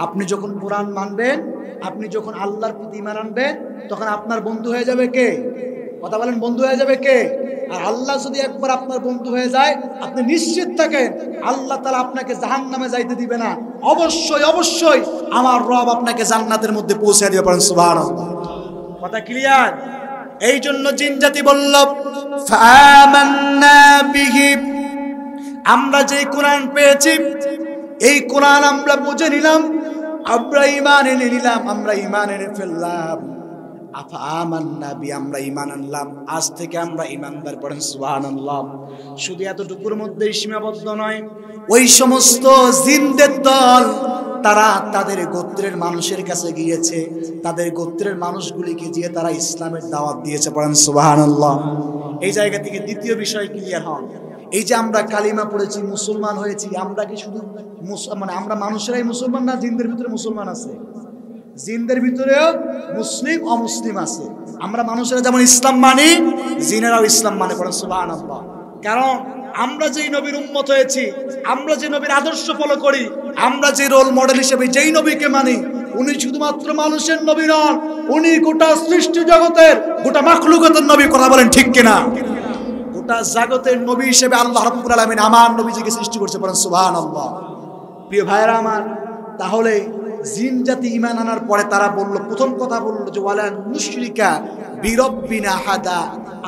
আপনি যখন কোরআন মানবেন, আপনি যখন আল্লাহর প্রতি ঈমান আনবেন, তখন আপনার বন্ধু হয়ে যাবে কে? কথা বলেন, বন্ধু হয়ে যাবে কে? আর আল্লাহ যদি একবার আপনার বন্ধু হয়ে যায়, আপনি নিশ্চিত থাকেন আল্লাহ তাআলা আপনাকে জাহান্নামে যাইতে দিবে না। অবশ্যই অবশ্যই আমার রব আপনাকে জান্নাতের মধ্যে পৌঁছে দিবে। পারেন সুবহানাল্লাহ। কথা ক্লিয়ার? এই জন্য জিন জাতি বলল ফাআমান্না বিহি, আমরা যে কোরআন পেয়েছি এই কোরআন আমরা বুঝে নিলাম, আমরা ঈমান এনে নিলাম, আমরা ঈমান এনে ফেললাম। আফআমান্না বি, আমরা ঈমান আনলাম, আজ থেকে আমরা ঈমানদার। পড়েন সুবহানাল্লাহ। শুধু এতটুকুর মধ্যে সীমাবদ্ধ নয়, ওই সমস্ত জিনদের দল তারা তাদের গোত্রের মানুষের কাছে গিয়েছে, তাদের গোত্রের মানুষগুলিকে দিয়ে তারা ইসলামের দাওয়াত দিয়েছে। পড়েন সুবহানাল্লাহ। এই জায়গা থেকে দ্বিতীয় বিষয় ক্লিয়ার হন। এই যে আমরা কালিমা পড়েছি, মুসলমান হয়েছি, আমরা কি শুধু মানে আমরা মানুষেরাই মুসলমান না? জিনদের ভিতরে মুসলমান আছে, জিনদের ভিতরেও মুসলিম অমুসলিম আছে। আমরা মানুষেরা যেমন ইসলাম মানি, জিনেরাও ইসলাম মানে। পড়েন সুবহানাল্লাহ। কারণ আমরা যেই নবীর উম্মত হয়েছি, আমরা যে নবীর আদর্শ ফলো করি, আমরা যে রোল মডেল হিসেবে যেই নবীকে মানি, উনি শুধুমাত্র মানুষের নবী নন, উনি গোটা সৃষ্টি জগতের, গোটা মাখলুকাতের নবী। কথা বলেন ঠিক কিনা? গোটা জগতের নবী হিসেবে আল্লাহ রাব্বুল আলামিন আমার নবীজিকে সৃষ্টি করেছে। পড়েন সুবহানাল্লাহ। প্রিয় ভাইরা আমার, তাহলে জিন জাতি ঈমান আনার পরে তারা বলল, প্রথম কথা বলল যে ওয়ালা নুশরিকা বিরব্বিনা আহাদা,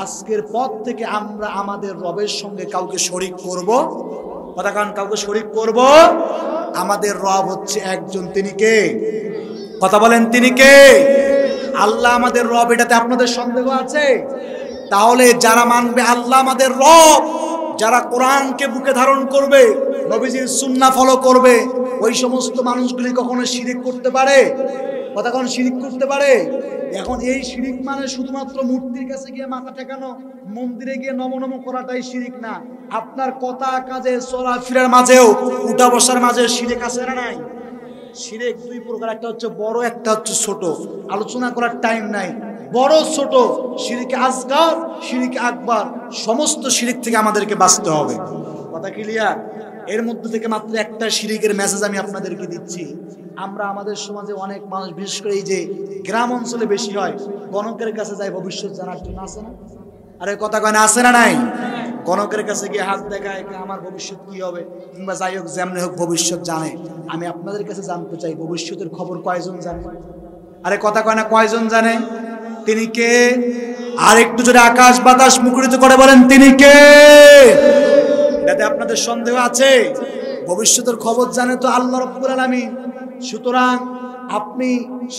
আজকের পর থেকে আমরা আমাদের রবের সঙ্গে কাউকে শরীক করব। কথা কান, কাউকে শরীক করব? আমাদের রব হচ্ছে একজন, তিনি কে? কথা বলেন, তিনি কে? আল্লাহ আমাদের রব। এটাতে আপনাদের সন্দেহ আছে? তাহলে যারা মানবে আল্লাহ আমাদের রব, যারা কোরআনকে বুকে ধারণ করবে, নবীজির সুন্নাহ ফলো করবে, ওই সমস্ত মানুষগুলি কখনো শিরিক করতে পারে? কথা কোন শিরিক করতে পারে? এখন এই শিরিক মানে শুধুমাত্র মূর্তির কাছে গিয়ে মাথা ঠেকানো, মন্দিরে গিয়ে নম নম করাটাই শিরিক না। আপনার কথা কাজে চলাফেরার মাঝেও, উঠা বসার মাঝে শিরিক আছে না নাই? শিরিক দুই প্রকার, একটা হচ্ছে বড়, একটা হচ্ছে ছোট। আলোচনা করার টাইম নাই। বড় ছোট শিরিক আসগার, শিরিক আকবার, সমস্ত শিরিক থেকে আমাদেরকে বাঁচতে হবে। কথা ক্লিয়ার? এর মধ্যে থেকে মাত্র একটা শিরিকের মেসেজ আমি আপনাদেরকে দিচ্ছি। আমরা আমাদের সমাজে অনেক মানুষ, বিশেষ করে এই যে গ্রাম অঞ্চলে বেশি হয়, গণকের কাছে যায় ভবিষ্যৎ জানার জন্য। আছে না? আরে কথা কয় না, আছে না নাই? গণকের কাছে গিয়ে হাত দেখায়, আমার ভবিষ্যৎ কি হবে, কিংবা যাই হোক যেমনি হোক ভবিষ্যৎ জানে। আমি আপনাদের কাছে জানতে চাই, ভবিষ্যতের খবর কয়জন জানে? আরে কথা কয় না, কয়জন জানে? তিনি কে? আর একটু জোরে আকাশ বাতাস মুখরিত করে বলেন, তিনি কে? এটাতে আপনাদের সন্দেহ আছে? ভবিষ্যতের খবর জানে তো আল্লাহ রাব্বুল আলামিন। সুতরাং আপনি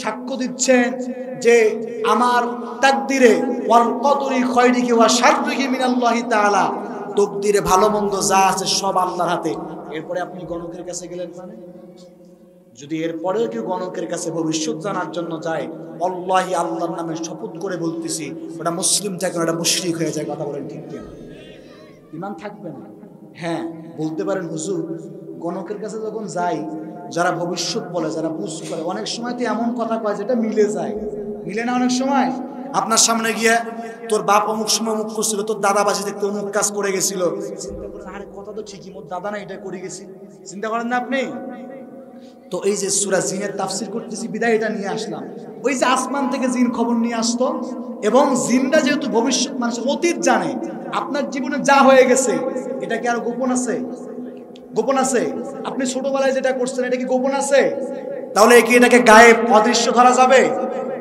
সাক্ষ্য দিচ্ছেন যে আমার তাকদিরে ওয়াল কদরি খায়রিহি ওয়া শাররিহি মিনাল্লাহি তাআলা, তাকদিরে ভালো মন্দ যা আছে সব আল্লাহর হাতে। এরপরে আপনি গণকের কাছে গেলেন মানে? যদি এরপরেও কেউ গণকের কাছে ভবিষ্যৎ জানার জন্য যায়, আল্লাহি, আল্লাহর নামে শপথ করে বলতেছি, ওটা মুসলিম থাকে না, ওটা মুশরিক হয়ে যায়। কথা বলেন ঠিক কিনা? ঈমান থাকবে না। হ্যাঁ, বলতে পারেন হুজুর, গণকের কাছে যখন যাই, যারা ভবিষ্যৎ বলে, যারা বুঝ করে, অনেক সময় তো এমন কথা কয় যেটা মিলে যায়। মিলে না অনেক সময়? আপনার সামনে গিয়ে তোর বাপ অমুক সময় অমুক করছিল, তোর দাদা বাজি দেখতে অমুক কাজ করে গেছিল, চিন্তা করেন আরে কথা তো ঠিকই, মোর দাদা না এটা করে গেছি। চিন্তা করেন না আপনি? তো এই যে সূরা জিনের তাফসীর করতেছি বিদায় এটা নিয়ে আসলাম। ওই যে আসমান থেকে জিন খবর নিয়ে আসতো, এবং জিনরা যেহেতু ভবিষ্যৎ মানুষের অতীত জানে, আপনার জীবনে যা হয়ে গেছে এটা কি আর গোপন আছে? গোপন আছে? আপনি ছোটবেলায় যেটা করছেন এটা কি গোপন আছে? তাহলে কি এটাকে গায়েব, অদৃশ্য ধরা যাবে?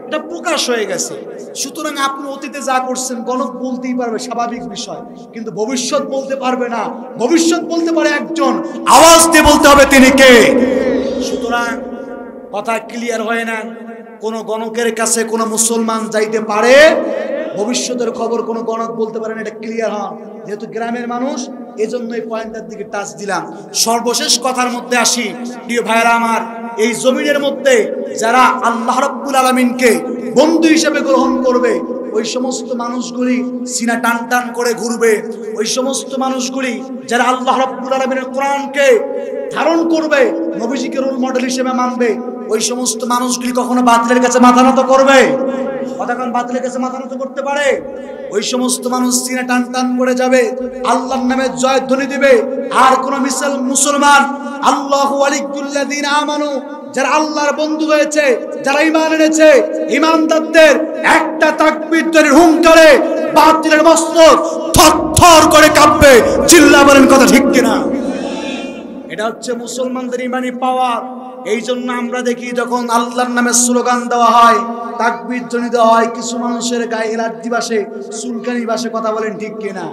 এটা প্রকাশ হয়ে গেছে। সুতরাং আপনি অতীতে যা করছেন গণক বলতেই পারবে, স্বাভাবিক বিষয়, কিন্তু ভবিষ্যৎ বলতে পারবে না। ভবিষ্যৎ বলতে পারে একজন, আওয়াজ দিয়ে বলতে হবে তিনি কে। সুতরাং কথা ক্লিয়ার হয় না? কোন গণকের কাছে কোন মুসলমান যাইতে পারে, ভবিষ্যতের খবর কোন গণক বলতে পারে না, এটা ক্লিয়ার হন। যেহেতু গ্রামের মানুষ, এজন্য এই পয়েন্টের দিকে টাচ দিলাম। সর্বশেষ কথার মধ্যে আসি, প্রিয় ভাইরা আমার, এই জমিনের মধ্যে যারা আল্লাহ রাব্বুল আলামিনকে বন্ধু হিসেবে গ্রহণ করবে, ওই সমস্ত মানুষগুলি সিনা টান টান করে ঘুরবে। ওই সমস্ত মানুষগুলি যারা আল্লাহ রাব্বুল আলামিনের কোরআনকে ধারণ করবে, নবীজিকে রোল মডেল হিসেবে মানবে, ওই সমস্ত মানুষগুলি কখনো বাতিলের কাছে মাথা নত করবে? কতক্ষণ বাতিলের কাছে মাথা নত করতে পারে? ওই সমস্ত মানুষ সিনে টান টান করে যাবে, আল্লাহর নামে জয়ধ্বনি দিবে। আর কোন মুসলমান আল্লাহু ওয়ালিয়ুল্লাযিনা আমানু, যারা আল্লাহর বন্ধু হয়েছে, যারা ঈমান এনেছে, ঈমানদারদের একটা তাকবীর ধ্বনির হুঙ্কারে বাতিলের মস্তক থরথর করে কাঁপবে। চিল্লা বলেন কথা ঠিক কিনা? এটা হচ্ছে মুসলমানদের ঈমানি পাওয়ার। এই জন্য আমরা দেখি যখন আল্লাহর নামে স্লোগান দেওয়া হয়, তাকবীর ধ্বনি দেওয়া হয়, কিছু মানুষের গায়ে এলার্জি বাসে, চুলকানি বাসে। কথা বলেন ঠিক কিনা?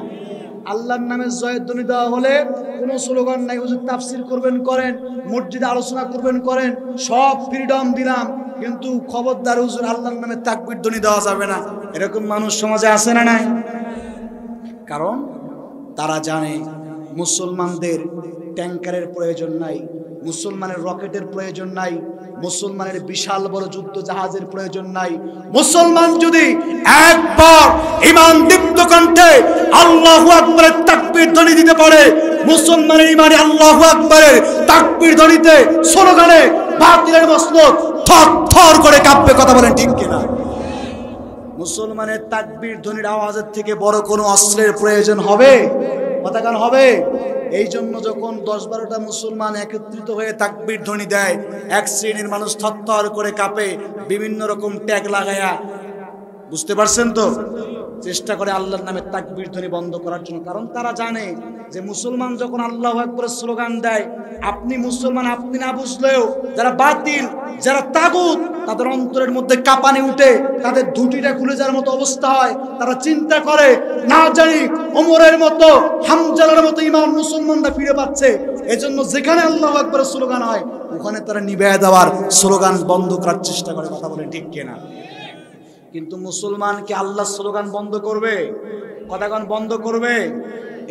আল্লাহর নামে জয়ধ্বনি দেওয়া হলে কোনো স্লোগান নাই, হুজুর তাফসীর করবেন করেন, মসজিদে আলোচনা করবেন করেন, সব ফ্রিডম দিলাম, কিন্তু খবরদার হুজুর আল্লাহর নামে তাকবীর ধ্বনি দেওয়া যাবে না। এরকম মানুষ সমাজে আছে না নাই? কারণ তারা জানে মুসলমানদের ট্যাঙ্কারের প্রয়োজন নাই, মুসলমানের রকেটের প্রয়োজন নাই, মুসলমানের বিশাল বড় যুদ্ধ জাহাজের প্রয়োজন নাই। মুসলমান যদি একবার ঈমান দীপ্ত কণ্ঠে আল্লাহু আকবারের তাকবীর ধ্বনি দিতে পারে, মুসলমানের ঈমানে আল্লাহু আকবারের তাকবীর ধ্বনিতে, স্লোগানে বাতিলের মস্তক থরথর করে কাঁপবে। কথা বলেন ঠিক কিনা? মুসলমানের তাকবীর ধ্বনির আওয়াজের থেকে বড় কোনো অস্ত্রের প্রয়োজন হবে? কথা কান হবে? এই জন্য যখন 10-12টা মুসলমান একত্রিত হয়ে তাকবীর ধ্বনি দেয়, এক শ্রেণীর মানুষ থরথর করে কাঁপে, বিভিন্ন রকম ট্যাগ লাগায়া, বুঝতে পারছেন তো, চেষ্টা করে আল্লাহর নামে তাকবীর ধ্বনি বন্ধ করার জন্য। কারণ তারা জানে যে মুসলমান যখন আল্লাহু আকবারের স্লোগান দেয়, আপনি মুসলমান আপনি না বুঝলেও যারা বাতিল, যারা তাগুত, তাদের অন্তরের মধ্যে কাঁপানি উঠে, তাদের দুটিটা খুলে যাওয়ার মতো অবস্থা হয়। তারা চিন্তা করে, না জানি ওমরের মতো, হামজালার মতো ঈমান মুসলমানরা ফিরে পাচ্ছে। এজন্য যেখানে আল্লাহু আকবারের স্লোগান হয়, ওখানে তারা নিভিয়ে দেওয়ার, স্লোগান বন্ধ করার চেষ্টা করে। কথা বলেন ঠিক কিনা? কিন্তু মুসলমান কি আল্লাহর স্লোগান বন্ধ করবে? কথাগণ বন্ধ করবে?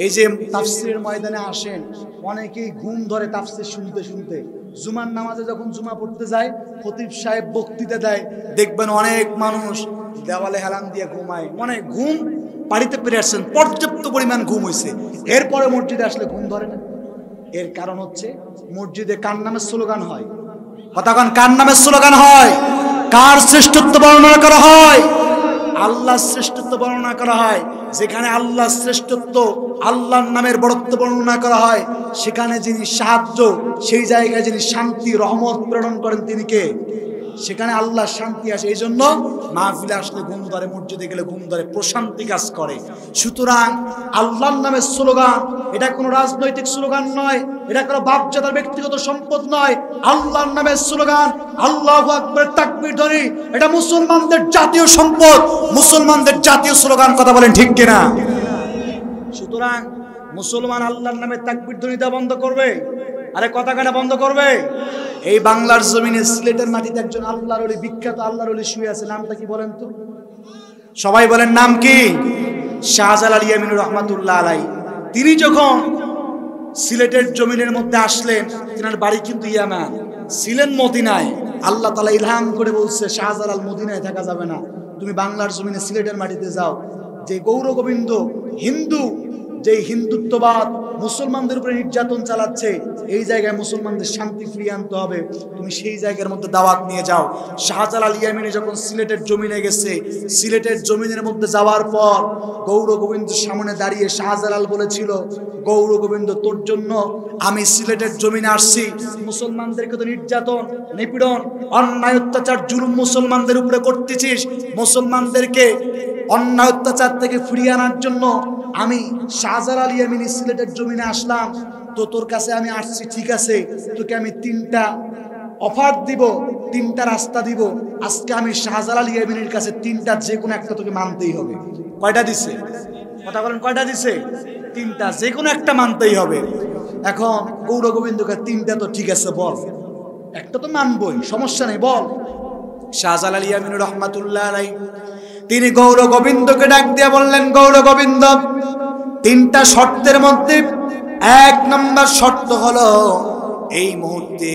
এই যে তাফসীরের ময়দানে আসেন, অনেকেই ঘুম ধরে তাফসীর শুনতে শুনতে। জুমার নামাজে যখন জুমা পড়তে যায়, খতিব সাহেব বক্তৃতা দেয়, দেখবেন অনেক মানুষ দেওয়ালে হেলান দিয়ে ঘুমায়। মানে ঘুম বাড়িতে পেরে আসছেন, পর্যাপ্ত পরিমাণ ঘুম হয়েছে, এরপরে মসজিদে আসলে ঘুম ধরে না। এর কারণ হচ্ছে মসজিদে কার নামের স্লোগান হয়? কথাগণ কার নামের স্লোগান হয়? কার শ্রেষ্ঠত্ব বর্ণনা করা হয়? আল্লাহর শ্রেষ্ঠত্ব বর্ণনা করা হয়। যেখানে আল্লাহর শ্রেষ্ঠত্ব, আল্লাহর নামের বড়ত্ব বর্ণনা করা হয়, সেখানে যিনি সাহায্য, সেই জায়গায় যিনি শান্তি রহমত প্রেরণ করেন, তিনি কে? সেখানে আল্লাহর শান্তি আসে। এই জন্য মাহফিলে আসলে ঘুম ধরে, মসজিদে গেলে ঘুম ধরে, প্রশান্তি কাজ করে। সুতরাং আল্লাহর নামের স্লোগান এটা কোনো রাজনৈতিক স্লোগান নয়, এটা কোনো বাপজাদার ব্যক্তিগত সম্পদ নয়। আল্লাহর নামের স্লোগান, আল্লাহু আকবার, তাকবীর ধ্বনি, এটা মুসলমানদের জাতীয় সম্পদ, মুসলমানদের জাতীয় স্লোগান। কথা বলেন ঠিক কিনা? সুতরাং মুসলমান আল্লাহর নামে তাকবীর ধ্বনি দেওয়া বন্ধ করবে। আরে কথা কাটা বন্ধ করবে। এই বাংলার জমিনে সিলেটের মাটিতে একজন আল্লাহর ওলি, বিখ্যাত আল্লাহর ওলি শুয়ে আছে। নামটা কি বলেন তো? সবাই বলেন নাম কি? শাহজালাল ইয়ামিনী রহমাতুল্লাহ আলাইহি। তিনি যখন সিলেটের জমিনের মধ্যে আসলেন, তিনার বাড়ি কিন্তু ইয়ামান, ছিলেন মদিনায়। আল্লাহ তাআলা ইলহাম করে বলছে, শাহজালাল মদিনায় থাকা যাবে না, তুমি বাংলার জমিনে সিলেটের মাটিতে যাও। যে গৌর গোবিন্দ হিন্দু, যে হিন্দুত্ববাদ মুসলমানদের উপরে নির্যাতন চালাচ্ছে, এই জায়গায় মুসলমানদের শান্তি ফিরিয়ে আনতে হবে, তুমি সেই জায়গার মধ্যে দাওয়াত নিয়ে যাও। শাহজালাল ইয়ামিনী যখন সিলেটের জমিনে গেছে, সিলেটের জমিনের মধ্যে যাওয়ার পর গৌর গোবিন্দের সামনে দাঁড়িয়ে শাহজালাল বলেছিল, গৌর গোবিন্দ, তোর জন্য আমি সিলেটের জমিনে আসছি। মুসলমানদেরকে তো নির্যাতন, নিপীড়ন, অন্যায় অত্যাচার, জুলুম মুসলমানদের উপরে করতেছিস, মুসলমানদেরকে অন্যায় অত্যাচার থেকে ফিরিয়ে আনার জন্য আমি শাহজালাল ইয়ামিনী সিলেটের জমিনে আসলাম। তো তোর কাছে আমি আসছি, ঠিক আছে, তোকে আমি 3টা অফার দিব, 3টা রাস্তা দিব। আজকে আমি শাহজালাল ইয়ামিনীর কাছে 3টা, যে কোনো একটা তোকে মানতেই হবে। কয়টা দিছে? কথা বলেন, কয়টা দিছে? 3টা, যে কোনো একটা মানতেই হবে। এখন গৌর গোবিন্দকে 3টা তো ঠিক আছে বল, একটা তো মানবই, সমস্যা নেই, বল। শাহজালাল ইয়ামিনী রহমাতুল্লাহ আলাইহি তিনি গৌর গোবিন্দকে ডাক দিয়ে বললেন, গৌর গোবিন্দ, 3টা শর্তের মধ্যে 1 নম্বর শর্ত হলো, এই মুহূর্তে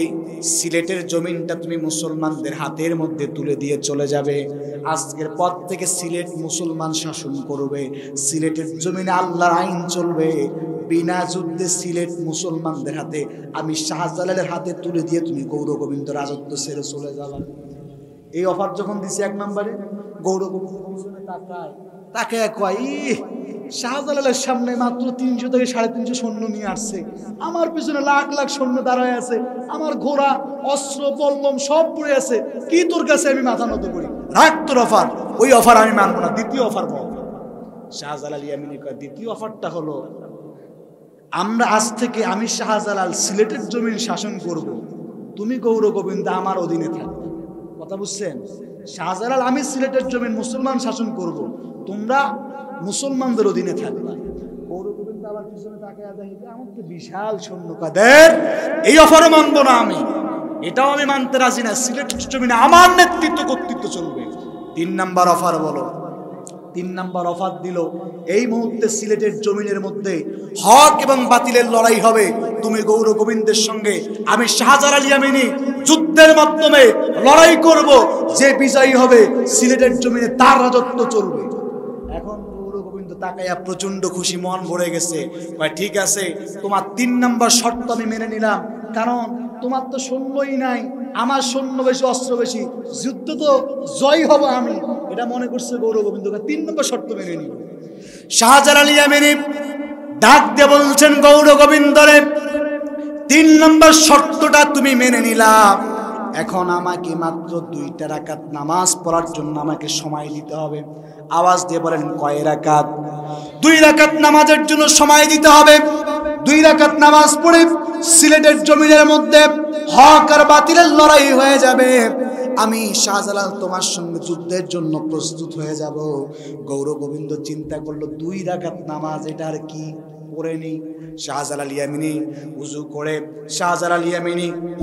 সিলেটের জমিনটা তুমি মুসলমানদের হাতের মধ্যে তুলে দিয়ে চলে যাবে। আজকের পর থেকে সিলেট মুসলমান শাসন করবে, সিলেটের জমিনে আল্লাহর আইন চলবে, বিনা যুদ্ধে সিলেট মুসলমানদের হাতে আমি শাহজালালের হাতে তুলে দিয়ে তুমি গৌর গোবিন্দ রাজত্ব ছেড়ে চলে যাবা। এই অফার যখন দিছে 1 নম্বরে, গৌর গোবিন্দ পিছনে তাকে কয়, শাহজালালের সামনে মাত্র 300 থেকে 350 সৈন্য নিয়ে আসছে, আমার পিছনে লাখ লাখ সৈন্য দাঁড়ায় আছে, আমার ঘোড়া অস্ত্র পল্লম সব পড়ে আছে, কি তোর কাছে আমি মাথা নত করি? রাখ তোর অফার, ওই অফার আমি মানবো না, দ্বিতীয় অফার বল। শাহজালাল ইয়ামিনী কয়, দ্বিতীয় অফারটা হলো আমরা আজ থেকে আমি শাহজালাল সিলেটের জমিন শাসন করব, তুমি গৌর গোবিন্দ আমার অধীনে থাকবে। কথা বুঝছেন? শাহজালাল আমি সিলেটের জমিন মুসলমান শাসন করব, তোমরা মুসলমানদের অধীনে থাকবে। গৌর গোবিন্দ আবার পিছনে তাকায় দেখে আমার তো বিশাল সৈন্য কাদের, এই অফারও মানবো না আমি, এটাও আমি মানতে রাজি না, সিলেটের জমিনে আমার নেতৃত্ব কর্তৃত্ব চলবে। 3 নাম্বার অফার বলো। 3 নাম্বার অফার দিল, এই মুহূর্তে সিলেটের জমিনের মধ্যে হক এবং বাতিলের লড়াই হবে, তুমি গৌর গোবিন্দের সঙ্গে আমি শাহজালাল ইয়ামিনী যুদ্ধের মাধ্যমে লড়াই করব, যে বিজয়ী হবে সিলেটের জমিনে তার রাজত্ব চলবে। এখন গৌর গোবিন্দ তাকাইয়া প্রচন্ড খুশি, মন ভরে গেছে, ঠিক আছে তোমার 3 নাম্বার শর্ত আমি মেনে নিলাম, কারণ তোমার তো সৈন্যই নাই, আমার সৈন্য বেশি অস্ত্র বেশি, যুদ্ধ তো জয় হব আমি, এটা মনে করছে গৌর গোবিন্দ। 3 নম্বর শর্ত মেনে নিল। শাহজালাল ইয়ামিনী ডাক দিয়ে বলছেন, গৌর গোবিন্দরে 3 নম্বর শর্তটা তুমি মেনে নিলাম, এখন আমাকে মাত্র 2টা রাকাত নামাজ পড়ার জন্য আমাকে সময় দিতে হবে। আওয়াজ দিয়ে বলেন, কয় রাকাত? 2 রাকাত নামাজের জন্য সময় দিতে হবে। 2 রাকাত নামাজ পড়ে সিলেটের জমিনের মধ্যে হক আর বাতিলের লড়াই হয়ে যাবে, আমি শাহজালাল তোমার সঙ্গে যুদ্ধের জন্য প্রস্তুত হয়ে যাব। গৌর গোবিন্দ চিন্তা করলো 2 রাকাত নামাজ, এটা আর কি পড়ে নেই। শাহজালাল ইয়ামিনী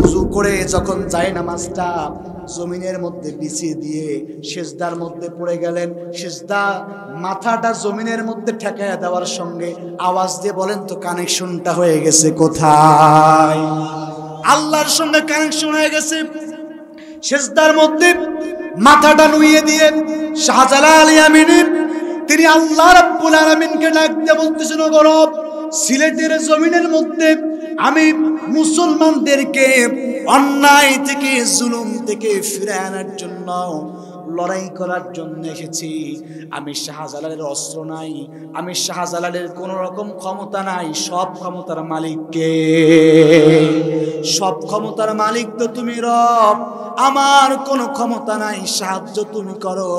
উযু করে যখন যায় নামাজটা জমিনের মধ্যে বিছিয়ে দিয়ে সিজদার মধ্যে পড়ে গেলেন, সিজদা মাথাটা জমিনের মধ্যে ঠেকায়া দেওয়ার সঙ্গে আওয়াজ দিয়ে বলেন তো কানেকশনটা হয়ে গেছে কোথায়? আল্লাহর সঙ্গে কানেকশন হয়ে গেছে। সিজদার মধ্যে মাথাটা নুইয়ে দিয়ে শাহজালাল ইয়ামিনী তিনি আল্লাহ রাব্বুল আলামিনকে ডাক দিয়ে বলতেছেন, গো রব, সিলেটের জমিনের মধ্যে আমি মুসলমানদেরকে অন্যায় থেকে জুলুম থেকে ফিরে আনার জন্য লড়াই করার জন্য এসেছি। আমি শাহজালালের অস্ত্র নাই, আমি শাহজালালের কোন রকম ক্ষমতা নাই, সব ক্ষমতার মালিক কে? সব ক্ষমতার মালিক তো তুমি রব, আমার কোনো ক্ষমতা নাই, সাহায্য তুমি করো।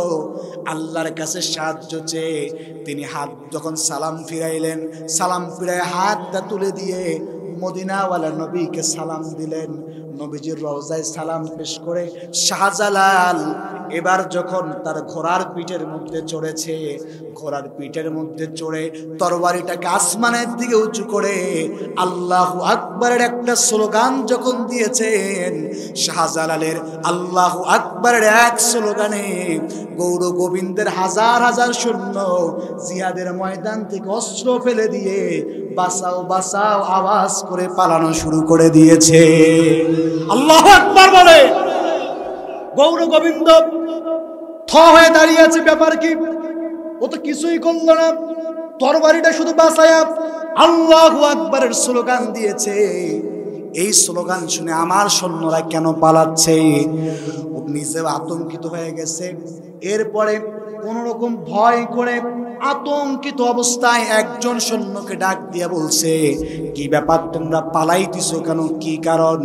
আল্লাহর কাছে সাহায্য চেয়ে তিনি হাত যখন সালাম ফিরাইলেন, সালাম ফিরায় হাতটা তুলে দিয়ে মদিনাওয়ালা নবীকে সালাম দিলেন। নবীজির রওজায় সালাম পেশ করে শাহজালাল এবার যখন তার ঘোড়ার পিঠের মধ্যে চড়েছে, ঘোড়ার পিঠের মধ্যে চড়ে তরবারিটাকে আসমানের দিকে উঁচু করে আল্লাহু আকবারের একটা স্লোগান যখন দিয়েছেন, শাহজালালের আল্লাহু আকবারের এক স্লোগানে গৌর গোবিন্দের হাজার হাজার সৈন্য জিহাদের ময়দান থেকে অস্ত্র ফেলে দিয়ে বাঁচাও বাঁচাও আওয়াজ করে পালানো শুরু করে দিয়েছে। আল্লাহু আকবার বলে গৌর গোবিন্দ থ হয়ে দাঁড়িয়ে আছে। ব্যাপার কি? ও তো কিছুই করলো না, তরবারিটা শুধু বাঁচায়া আল্লাহু আকবারের স্লোগান দিয়েছে। এই স্লোগান শুনে আমার সৈন্যরা কেন পালাচ্ছে? ও নিজে আতঙ্কিত হয়ে গেছে। এরপরে কোন রকম ভয় করে আতঙ্কিত অবস্থায় একজন সৈন্যকে ডাক দিয়ে বলছে, কি ব্যাপার, তোমরা পালাইতেছো কেন, কি কারণ?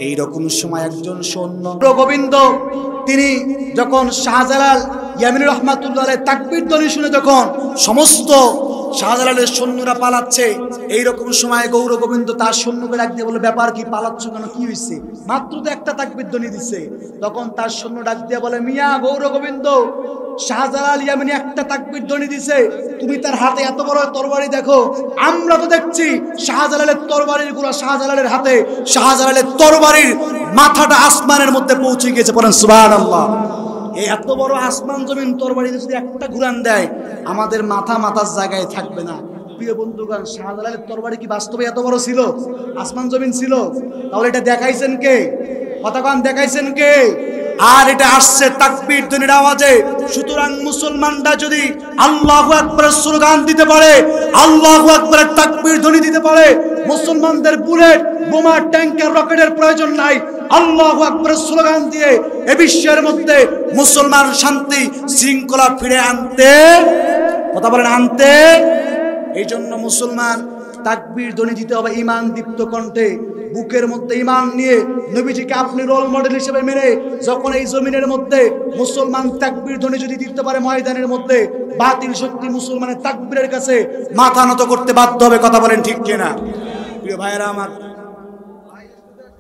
এইরকম সময় একজন সৈন্য গোবিন্দ তিনি যখন শাহজালাল ইয়ামিনী রহমাতুল্লাহ আলাইহি তাকবীর ধ্বনি শুনে যখন সমস্ত শাহজালালের সৈন্যরা পালাচ্ছে, এইরকম সময় গৌর গোবিন্দ তার সৈন্যকে ডাক দিয়ে বলে, ব্যাপার কি, পালাচ্ছ কেন, কি হয়েছে? মাত্র তো একটা তাকবীর ধ্বনি দিচ্ছে। তখন তার সৈন্য ডাক দিয়ে বলে, মিয়া গৌর গোবিন্দ, শাহজালাল ইয়ামিনী একটা তাকবীর ধ্বনি দিছে, তুমি তার হাতে এত বড় তরবারি দেখো, আমরা তো দেখছি শাহজালালের তরবারির গুলা শাহজালালের হাতে, শাহজালালের তরবারির মাথাটা আসমানের মধ্যে পৌঁছে গিয়েছে। বলেন সুবহানাল্লাহ। এই এত বড় আসমান জমিন তরবারি যদি একটা ঘুরান দেয়, আমাদের মাথা মাথার জায়গায় থাকবে না। প্রিয় বন্ধুগণ, শাহজালালের তরবারি কি বাস্তবে এত বড় ছিল? আসমান জমিন ছিল? তাহলে এটা দেখাইছেন কে? কথাকান দেখাইছেন কে? আর এটা আসছে তাকবীর ধ্বনির আওয়াজে। সুতরাং মুসলমানরা যদি আল্লাহু আকবার স্লোগান দিতে পারে, আল্লাহু আকবারের তাকবীর ধ্বনি দিতে পারে, মুসলমানদের বুলেট, বোমা, ট্যাঙ্কের, রকেটের প্রয়োজন নাই। আল্লাহু আকবারের স্লোগান দিয়ে এই বিশ্বের মধ্যে মুসলমান শান্তি শৃঙ্খলা ফিরে আনতে, কথা বলেন, আনতে। এই জন্য মুসলমান তাকবীর ধ্বনি দিতে হবে ঈমান দীপ্ত কণ্ঠে, বুকের মধ্যে ঈমান নিয়ে নবীজিকে আপনি রোল মডেল হিসেবে মেনে যখন এই জমিনের মধ্যে মুসলমান তাকবীর ধ্বনি যদি দিতে পারে, ময়দানের মধ্যে বাতিল শক্তি মুসলমানের তাকবীরের কাছে মাথা নত করতে বাধ্য হবে। কথা বলেন ঠিক কিনা? প্রিয় ভাইরা আমার,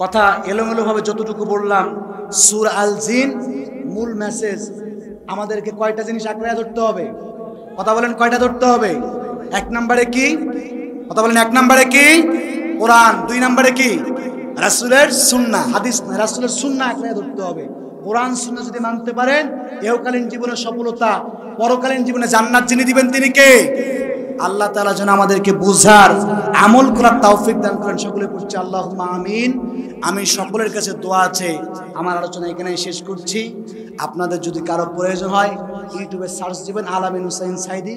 কথা এলোমেলো ভাবে যতটুকু বললাম, সূরা আল জিন মূল মেসেজ আমাদেরকে কয়টা জিনিস আঁকড়ে ধরতে হবে? কথা বলেন, কয়টা ধরতে হবে? এক নম্বরে কি? কথা বলেন, এক নম্বরে কি? কোরআন। দুই নম্বরে কি? রাসূলের সুন্নাহ, হাদিস না, রাসূলের সুন্নাহ আঁকড়ে ধরতে হবে। কোরআন সুন্নাহ যদি মানতে পারেন, ইহকালীন জীবনে সফলতা, পরকালীন জীবনে জান্নাত যিনি দিবেন তিনি কে? আল্লাহ তাআলা যেন আমাদেরকে বুঝার, আমল করার তৌফিক দান করেন। সকলে পড়ছি আল্লাহুম্মা আমিন। আমি সকলের কাছে দোয়া আছে। আমার আলোচনা এখানেই শেষ করছি। আপনাদের যদি কারো প্রয়োজন হয় ইউটিউবে সার্চ দিবেন আলামিন হুসাইন সাইদি।